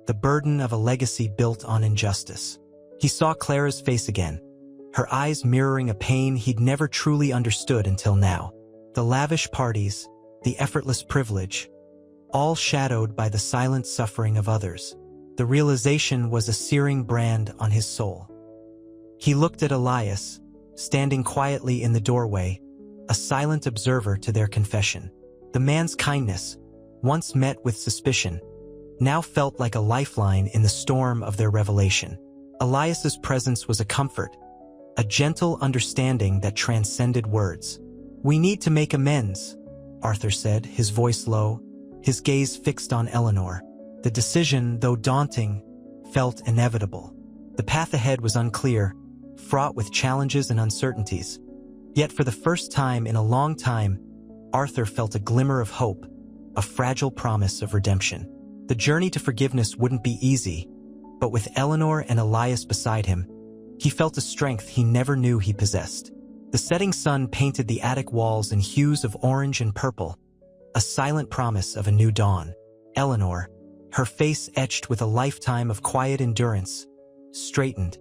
the burden of a legacy built on injustice. He saw Clara's face again, her eyes mirroring a pain he'd never truly understood until now. The lavish parties, the effortless privilege, all shadowed by the silent suffering of others. The realization was a searing brand on his soul. He looked at Elias, standing quietly in the doorway, a silent observer to their confession. The man's kindness, once met with suspicion, now felt like a lifeline in the storm of their revelation. Elias's presence was a comfort, a gentle understanding that transcended words. "We need to make amends," Arthur said, his voice low, his gaze fixed on Eleanor. The decision, though daunting, felt inevitable. The path ahead was unclear, fraught with challenges and uncertainties. Yet for the first time in a long time, Arthur felt a glimmer of hope, a fragile promise of redemption. The journey to forgiveness wouldn't be easy, but with Eleanor and Elias beside him, he felt a strength he never knew he possessed. The setting sun painted the attic walls in hues of orange and purple, a silent promise of a new dawn. Eleanor, her face etched with a lifetime of quiet endurance, straightened,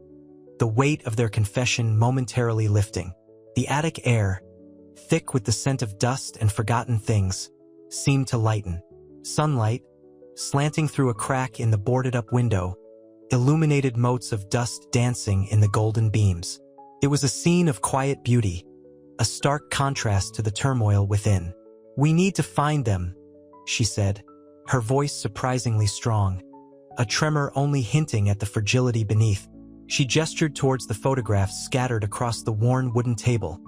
the weight of their confession momentarily lifting. The attic air, thick with the scent of dust and forgotten things, seemed to lighten. Sunlight, slanting through a crack in the boarded-up window, illuminated motes of dust dancing in the golden beams. It was a scene of quiet beauty, a stark contrast to the turmoil within. "We need to find them," she said, her voice surprisingly strong, a tremor only hinting at the fragility beneath. She gestured towards the photographs scattered across the worn wooden table,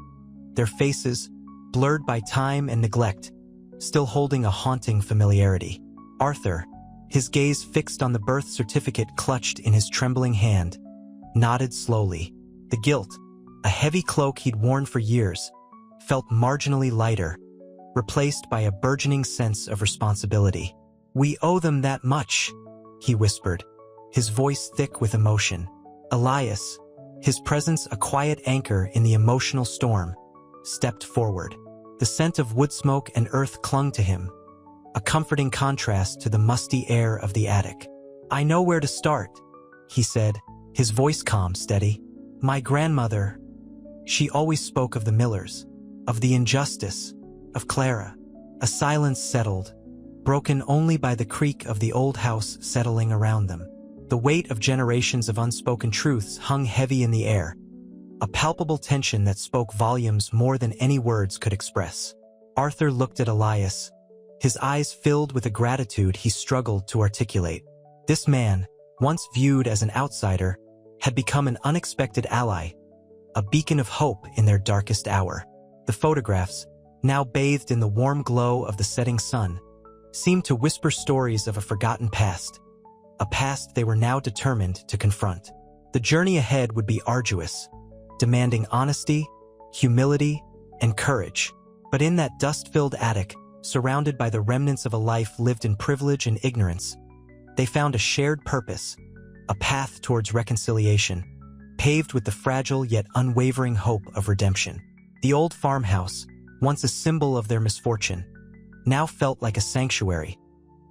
their faces, blurred by time and neglect, still holding a haunting familiarity. Arthur, his gaze fixed on the birth certificate clutched in his trembling hand, nodded slowly. The guilt, a heavy cloak he'd worn for years, felt marginally lighter, replaced by a burgeoning sense of responsibility. "We owe them that much," he whispered, his voice thick with emotion. Elias, his presence a quiet anchor in the emotional storm, stepped forward. The scent of wood smoke and earth clung to him, a comforting contrast to the musty air of the attic. "I know where to start," he said, his voice calm, steady. "My grandmother, she always spoke of the Millers, of the injustice, of Clara." A silence settled, broken only by the creak of the old house settling around them. The weight of generations of unspoken truths hung heavy in the air, a palpable tension that spoke volumes more than any words could express. Arthur looked at Elias, his eyes filled with a gratitude he struggled to articulate. This man, once viewed as an outsider, had become an unexpected ally, a beacon of hope in their darkest hour. The photographs, now bathed in the warm glow of the setting sun, seemed to whisper stories of a forgotten past, a past they were now determined to confront. The journey ahead would be arduous, demanding honesty, humility, and courage. But in that dust-filled attic, surrounded by the remnants of a life lived in privilege and ignorance, they found a shared purpose, a path towards reconciliation, paved with the fragile yet unwavering hope of redemption. The old farmhouse, once a symbol of their misfortune, now felt like a sanctuary,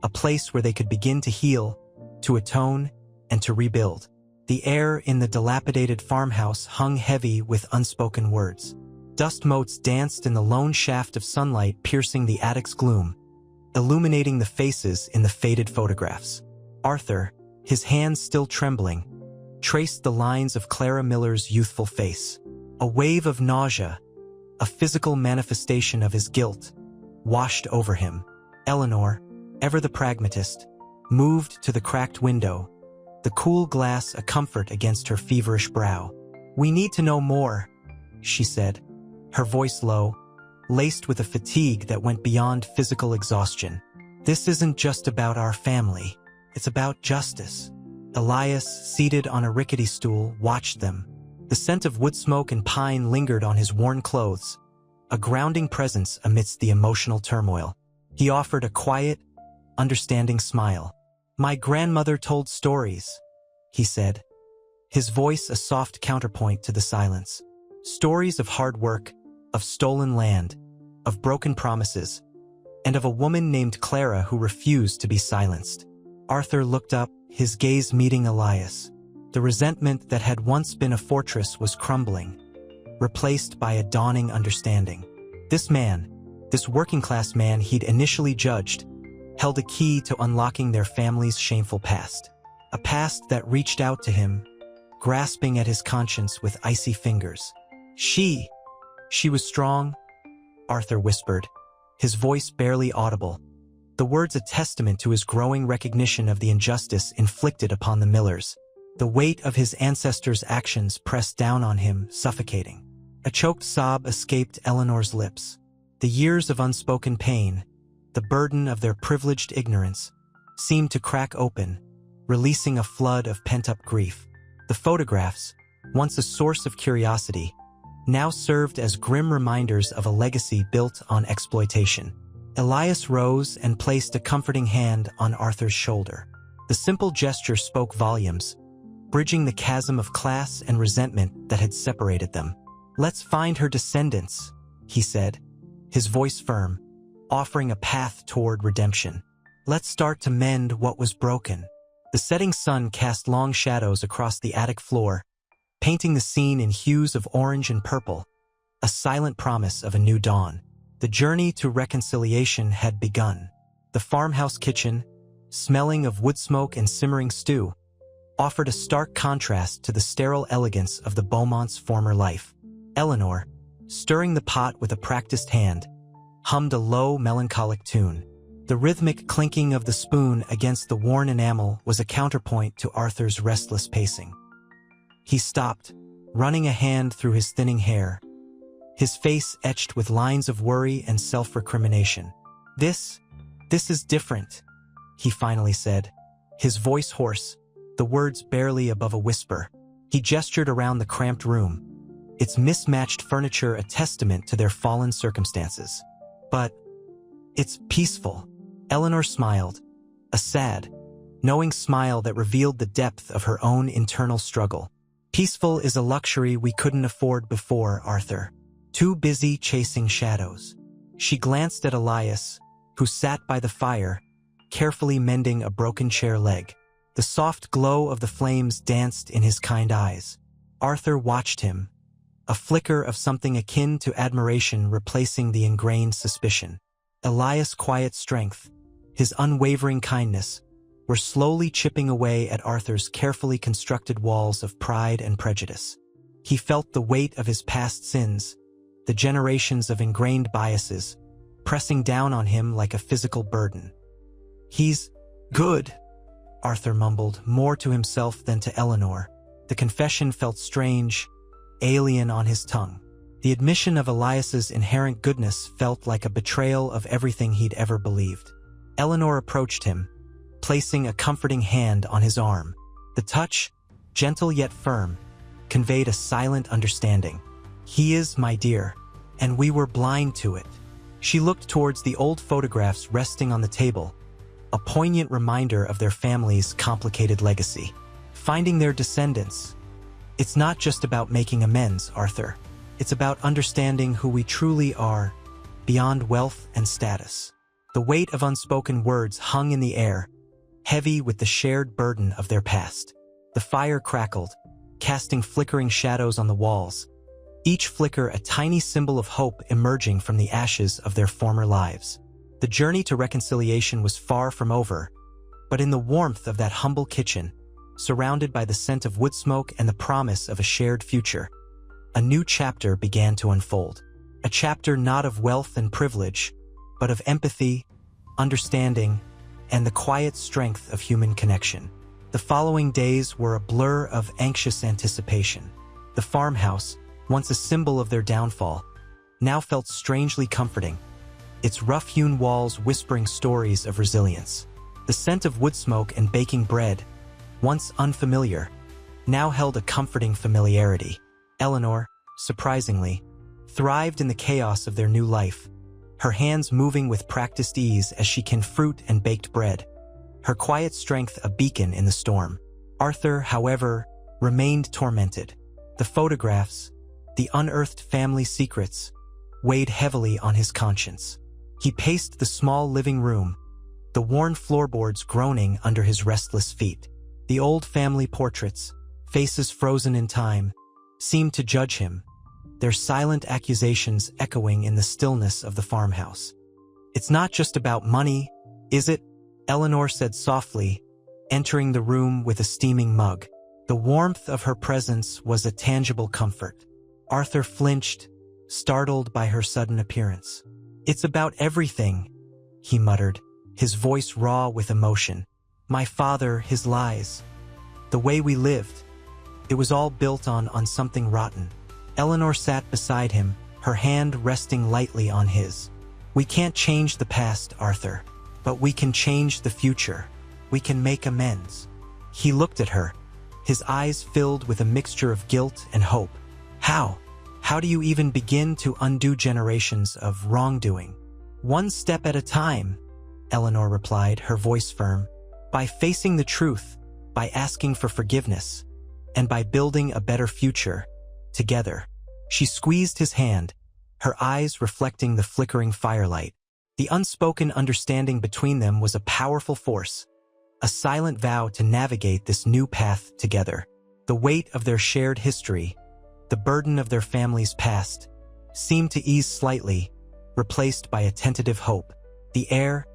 a place where they could begin to heal, to atone, and to rebuild. The air in the dilapidated farmhouse hung heavy with unspoken words. Dust motes danced in the lone shaft of sunlight piercing the attic's gloom, illuminating the faces in the faded photographs. Arthur, his hands still trembling, traced the lines of Clara Miller's youthful face. A wave of nausea, a physical manifestation of his guilt, washed over him. Eleanor, ever the pragmatist, moved to the cracked window, the cool glass a comfort against her feverish brow. "We need to know more," she said, her voice low, laced with a fatigue that went beyond physical exhaustion. "This isn't just about our family. It's about justice." Elias, seated on a rickety stool, watched them. The scent of wood smoke and pine lingered on his worn clothes, a grounding presence amidst the emotional turmoil. He offered a quiet, understanding smile. "My grandmother told stories," he said, his voice a soft counterpoint to the silence. Stories of hard work, of stolen land, of broken promises, and of a woman named Clara who refused to be silenced. Arthur looked up, his gaze meeting Elias. The resentment that had once been a fortress was crumbling, replaced by a dawning understanding. This man, this working-class man he'd initially judged, held a key to unlocking their family's shameful past. A past that reached out to him, grasping at his conscience with icy fingers. She was strong," Arthur whispered, his voice barely audible, the words a testament to his growing recognition of the injustice inflicted upon the Millers. The weight of his ancestors' actions pressed down on him, suffocating. A choked sob escaped Eleanor's lips. The years of unspoken pain, the burden of their privileged ignorance, seemed to crack open, releasing a flood of pent-up grief. The photographs, once a source of curiosity, now served as grim reminders of a legacy built on exploitation. Elias rose and placed a comforting hand on Arthur's shoulder. The simple gesture spoke volumes, bridging the chasm of class and resentment that had separated them. "Let's find her descendants," he said, his voice firm, offering a path toward redemption. "Let's start to mend what was broken." The setting sun cast long shadows across the attic floor, painting the scene in hues of orange and purple, a silent promise of a new dawn. The journey to reconciliation had begun. The farmhouse kitchen, smelling of wood smoke and simmering stew, offered a stark contrast to the sterile elegance of the Beaumonts' former life. Eleanor, stirring the pot with a practiced hand, hummed a low, melancholic tune. The rhythmic clinking of the spoon against the worn enamel was a counterpoint to Arthur's restless pacing. He stopped, running a hand through his thinning hair, his face etched with lines of worry and self-recrimination. This is different," he finally said, his voice hoarse, the words barely above a whisper. He gestured around the cramped room, its mismatched furniture a testament to their fallen circumstances. "But it's peaceful." Eleanor smiled, a sad, knowing smile that revealed the depth of her own internal struggle. "Peaceful is a luxury we couldn't afford before, Arthur. Too busy chasing shadows." She glanced at Elias, who sat by the fire, carefully mending a broken chair leg. The soft glow of the flames danced in his kind eyes. Arthur watched him, a flicker of something akin to admiration replacing the ingrained suspicion. Elias' quiet strength, his unwavering kindness, were slowly chipping away at Arthur's carefully constructed walls of pride and prejudice. He felt the weight of his past sins, the generations of ingrained biases, pressing down on him like a physical burden. "He's good," Arthur mumbled, more to himself than to Eleanor. The confession felt strange, alien on his tongue. The admission of Elias's inherent goodness felt like a betrayal of everything he'd ever believed. Eleanor approached him, placing a comforting hand on his arm. The touch, gentle yet firm, conveyed a silent understanding. "He is, my dear, and we were blind to it." She looked towards the old photographs resting on the table, a poignant reminder of their family's complicated legacy. Finding their descendants. It's not just about making amends, Arthur. It's about understanding who we truly are, beyond wealth and status. The weight of unspoken words hung in the air, heavy with the shared burden of their past. The fire crackled, casting flickering shadows on the walls, each flicker a tiny symbol of hope emerging from the ashes of their former lives. The journey to reconciliation was far from over, but in the warmth of that humble kitchen, surrounded by the scent of wood smoke and the promise of a shared future, a new chapter began to unfold. A chapter not of wealth and privilege, but of empathy, understanding, and the quiet strength of human connection. The following days were a blur of anxious anticipation. The farmhouse, once a symbol of their downfall, now felt strangely comforting, its rough-hewn walls whispering stories of resilience. The scent of wood smoke and baking bread, once unfamiliar, now held a comforting familiarity. Eleanor, surprisingly, thrived in the chaos of their new life, her hands moving with practiced ease as she canned fruit and baked bread, her quiet strength a beacon in the storm. Arthur, however, remained tormented. The photographs, the unearthed family secrets, weighed heavily on his conscience. He paced the small living room, the worn floorboards groaning under his restless feet. The old family portraits, faces frozen in time, seemed to judge him, their silent accusations echoing in the stillness of the farmhouse. "It's not just about money, is it?" Eleanor said softly, entering the room with a steaming mug. The warmth of her presence was a tangible comfort. Arthur flinched, startled by her sudden appearance. "It's about everything," he muttered, his voice raw with emotion. "My father, his lies, the way we lived. It was all built on something rotten." Eleanor sat beside him, her hand resting lightly on his. "We can't change the past, Arthur, but we can change the future. We can make amends." He looked at her, his eyes filled with a mixture of guilt and hope. "How? How do you even begin to undo generations of wrongdoing?" "One step at a time," Eleanor replied, her voice firm. "By facing the truth, by asking for forgiveness, and by building a better future, together." She squeezed his hand, her eyes reflecting the flickering firelight. The unspoken understanding between them was a powerful force, a silent vow to navigate this new path together. The weight of their shared history, the burden of their family's past, seemed to ease slightly, replaced by a tentative hope. The air,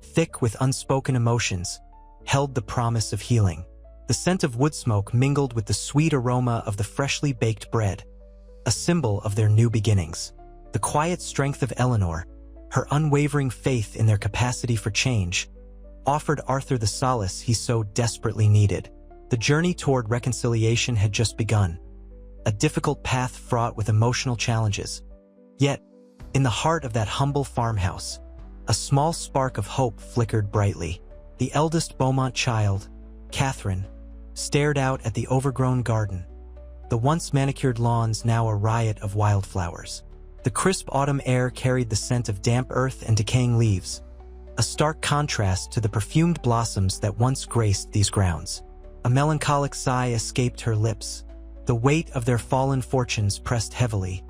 thick with unspoken emotions, held the promise of healing. The scent of wood smoke mingled with the sweet aroma of the freshly baked bread, a symbol of their new beginnings. The quiet strength of Eleanor, her unwavering faith in their capacity for change, offered Arthur the solace he so desperately needed. The journey toward reconciliation had just begun, a difficult path fraught with emotional challenges. Yet, in the heart of that humble farmhouse, a small spark of hope flickered brightly. The eldest Beaumont child, Catherine, stared out at the overgrown garden, the once manicured lawns now a riot of wildflowers. The crisp autumn air carried the scent of damp earth and decaying leaves, a stark contrast to the perfumed blossoms that once graced these grounds. A melancholic sigh escaped her lips. The weight of their fallen fortunes pressed heavily,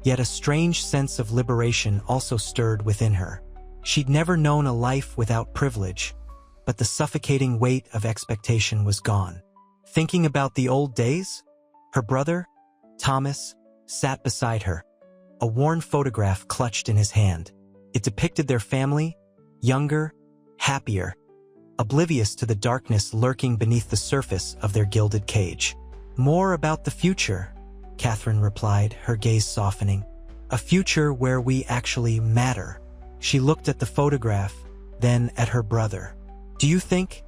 yet a strange sense of liberation also stirred within her. She'd never known a life without privilege, but the suffocating weight of expectation was gone. Thinking about the old days, her brother, Thomas, sat beside her, a worn photograph clutched in his hand. It depicted their family, younger, happier, oblivious to the darkness lurking beneath the surface of their gilded cage. "More about the future," Catherine replied, her gaze softening. "A future where we actually matter." She looked at the photograph, then at her brother. Do you think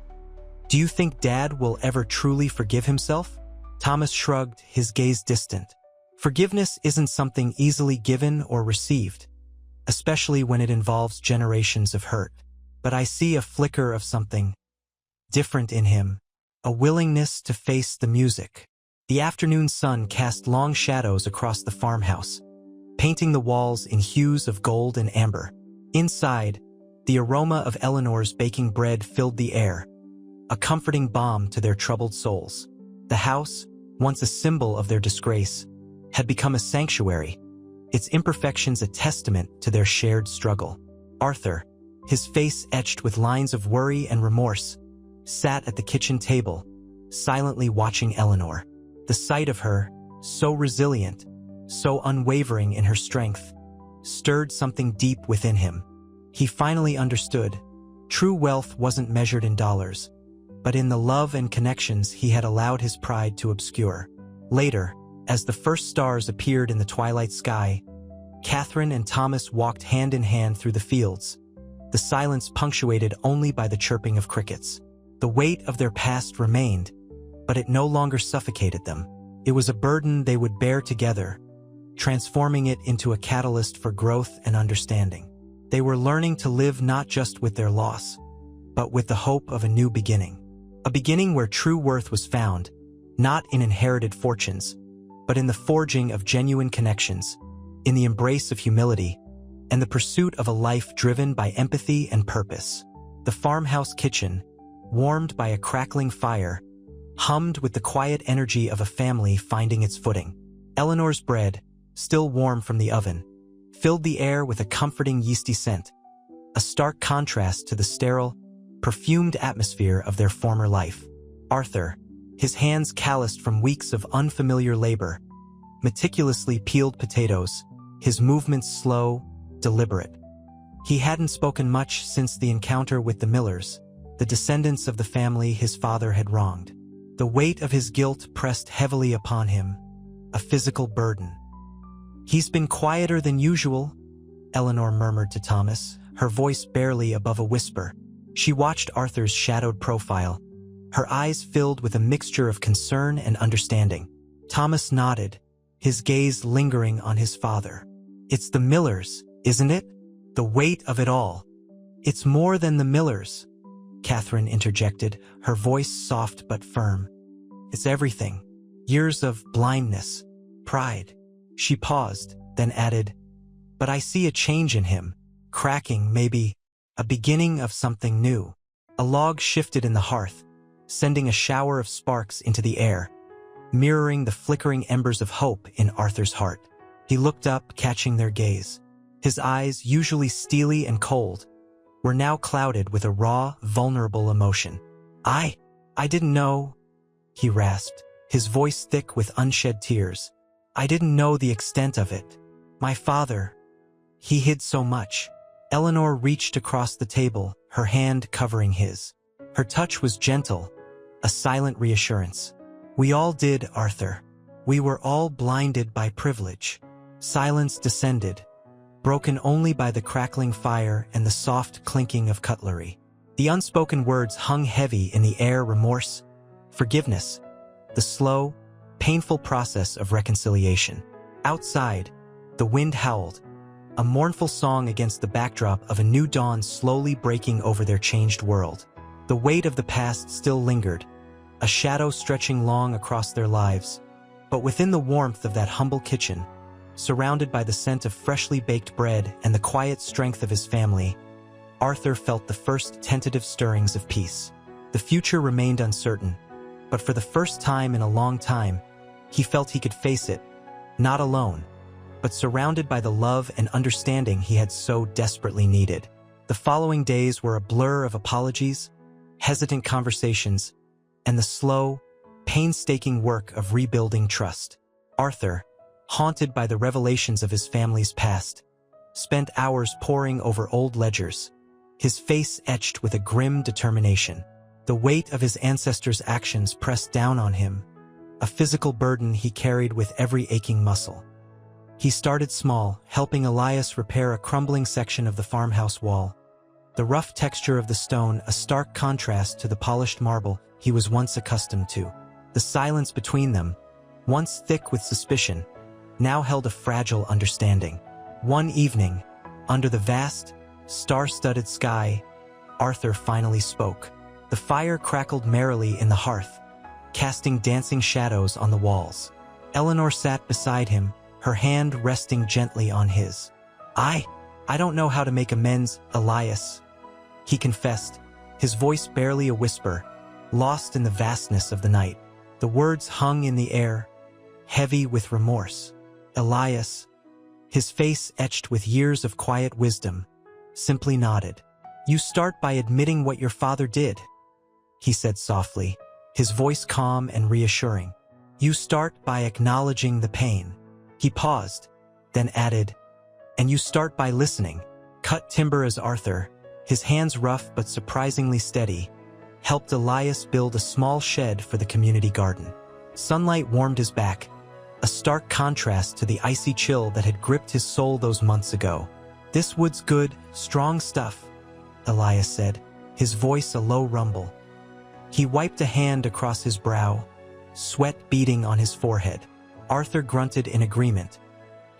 Dad will ever truly forgive himself?" Thomas shrugged, his gaze distant. "Forgiveness isn't something easily given or received, especially when it involves generations of hurt. But I see a flicker of something different in him, a willingness to face the music." The afternoon sun cast long shadows across the farmhouse, painting the walls in hues of gold and amber. Inside, the aroma of Eleanor's baking bread filled the air, a comforting balm to their troubled souls. The house, once a symbol of their disgrace, had become a sanctuary, its imperfections a testament to their shared struggle. Arthur, his face etched with lines of worry and remorse, sat at the kitchen table, silently watching Eleanor. The sight of her, so resilient, so unwavering in her strength, stirred something deep within him. He finally understood. True wealth wasn't measured in dollars, but in the love and connections he had allowed his pride to obscure. Later, as the first stars appeared in the twilight sky, Catherine and Thomas walked hand in hand through the fields, the silence punctuated only by the chirping of crickets. The weight of their past remained, but it no longer suffocated them. It was a burden they would bear together, transforming it into a catalyst for growth and understanding. They were learning to live not just with their loss, but with the hope of a new beginning. A beginning where true worth was found, not in inherited fortunes, but in the forging of genuine connections, in the embrace of humility, and the pursuit of a life driven by empathy and purpose. The farmhouse kitchen, warmed by a crackling fire, hummed with the quiet energy of a family finding its footing. Eleanor's bread, still warm from the oven, filled the air with a comforting yeasty scent, a stark contrast to the sterile, perfumed atmosphere of their former life. Arthur, his hands calloused from weeks of unfamiliar labor, meticulously peeled potatoes, his movements slow, deliberate. He hadn't spoken much since the encounter with the Millers, the descendants of the family his father had wronged. The weight of his guilt pressed heavily upon him, a physical burden. "He's been quieter than usual," Eleanor murmured to Thomas, her voice barely above a whisper. She watched Arthur's shadowed profile, her eyes filled with a mixture of concern and understanding. Thomas nodded, his gaze lingering on his father. "It's the Millers, isn't it? The weight of it all." "It's more than the Millers," Catherine interjected, her voice soft but firm. "It's everything. Years of blindness, pride." She paused, then added, "But I see a change in him, cracking, maybe, a beginning of something new." A log shifted in the hearth, sending a shower of sparks into the air, mirroring the flickering embers of hope in Arthur's heart. He looked up, catching their gaze. His eyes, usually steely and cold, were now clouded with a raw, vulnerable emotion. I didn't know," he rasped, his voice thick with unshed tears. "I didn't know the extent of it. My father, he hid so much." Eleanor reached across the table, her hand covering his. Her touch was gentle, a silent reassurance. "We all did, Arthur. We were all blinded by privilege." Silence descended, broken only by the crackling fire and the soft clinking of cutlery. The unspoken words hung heavy in the air: remorse, forgiveness, the slow, painful process of reconciliation. Outside, the wind howled, a mournful song against the backdrop of a new dawn slowly breaking over their changed world. The weight of the past still lingered, a shadow stretching long across their lives. But within the warmth of that humble kitchen, surrounded by the scent of freshly baked bread and the quiet strength of his family, Arthur felt the first tentative stirrings of peace. The future remained uncertain, but for the first time in a long time, he felt he could face it, not alone, but surrounded by the love and understanding he had so desperately needed. The following days were a blur of apologies, hesitant conversations, and the slow, painstaking work of rebuilding trust. Arthur, haunted by the revelations of his family's past, spent hours poring over old ledgers, his face etched with a grim determination. The weight of his ancestors' actions pressed down on him, a physical burden he carried with every aching muscle. He started small, helping Elias repair a crumbling section of the farmhouse wall. The rough texture of the stone, a stark contrast to the polished marble he was once accustomed to. The silence between them, once thick with suspicion, now held a fragile understanding. One evening, under the vast, star-studded sky, Arthur finally spoke. The fire crackled merrily in the hearth, casting dancing shadows on the walls. Eleanor sat beside him, her hand resting gently on his. I don't know how to make amends, Elias," he confessed, his voice barely a whisper, lost in the vastness of the night. The words hung in the air, heavy with remorse. Elias, his face etched with years of quiet wisdom, simply nodded. "You start by admitting what your father did," he said softly, his voice calm and reassuring. "You start by acknowledging the pain." He paused, then added, "And you start by listening." Cut timber as Arthur, his hands rough but surprisingly steady, helped Elias build a small shed for the community garden. Sunlight warmed his back, a stark contrast to the icy chill that had gripped his soul those months ago. "This wood's good, strong stuff," Elias said, his voice a low rumble. He wiped a hand across his brow, sweat beading on his forehead. Arthur grunted in agreement,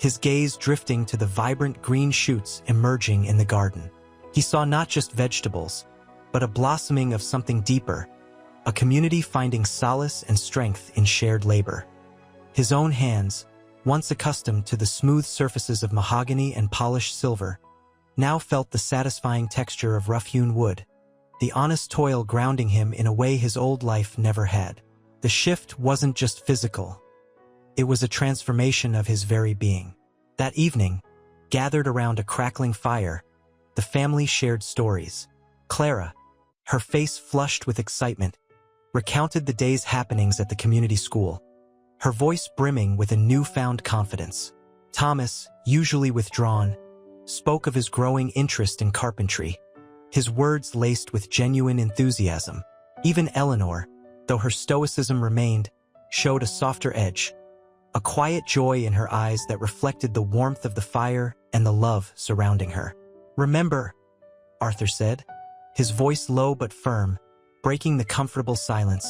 his gaze drifting to the vibrant green shoots emerging in the garden. He saw not just vegetables, but a blossoming of something deeper, a community finding solace and strength in shared labor. His own hands, once accustomed to the smooth surfaces of mahogany and polished silver, now felt the satisfying texture of rough-hewn wood, the honest toil grounding him in a way his old life never had. The shift wasn't just physical. It was a transformation of his very being. That evening, gathered around a crackling fire, the family shared stories. Clara, her face flushed with excitement, recounted the day's happenings at the community school, her voice brimming with a newfound confidence. Thomas, usually withdrawn, spoke of his growing interest in carpentry, his words laced with genuine enthusiasm. Even Eleanor, though her stoicism remained, showed a softer edge, a quiet joy in her eyes that reflected the warmth of the fire and the love surrounding her. "Remember," Arthur said, his voice low but firm, breaking the comfortable silence.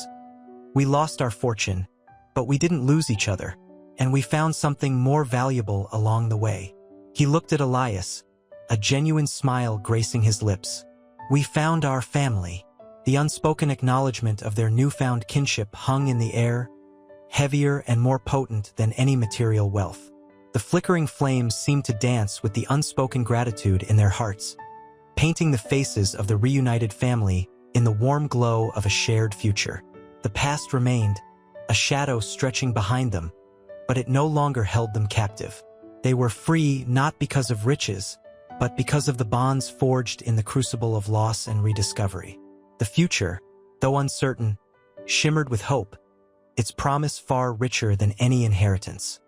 "We lost our fortune, but we didn't lose each other, and we found something more valuable along the way." He looked at Elias, a genuine smile gracing his lips. "We found our family." The unspoken acknowledgement of their newfound kinship hung in the air, heavier and more potent than any material wealth. The flickering flames seemed to dance with the unspoken gratitude in their hearts, painting the faces of the reunited family in the warm glow of a shared future. The past remained, a shadow stretching behind them, but it no longer held them captive. They were free not because of riches, but because of the bonds forged in the crucible of loss and rediscovery. The future, though uncertain, shimmered with hope, its promise far richer than any inheritance.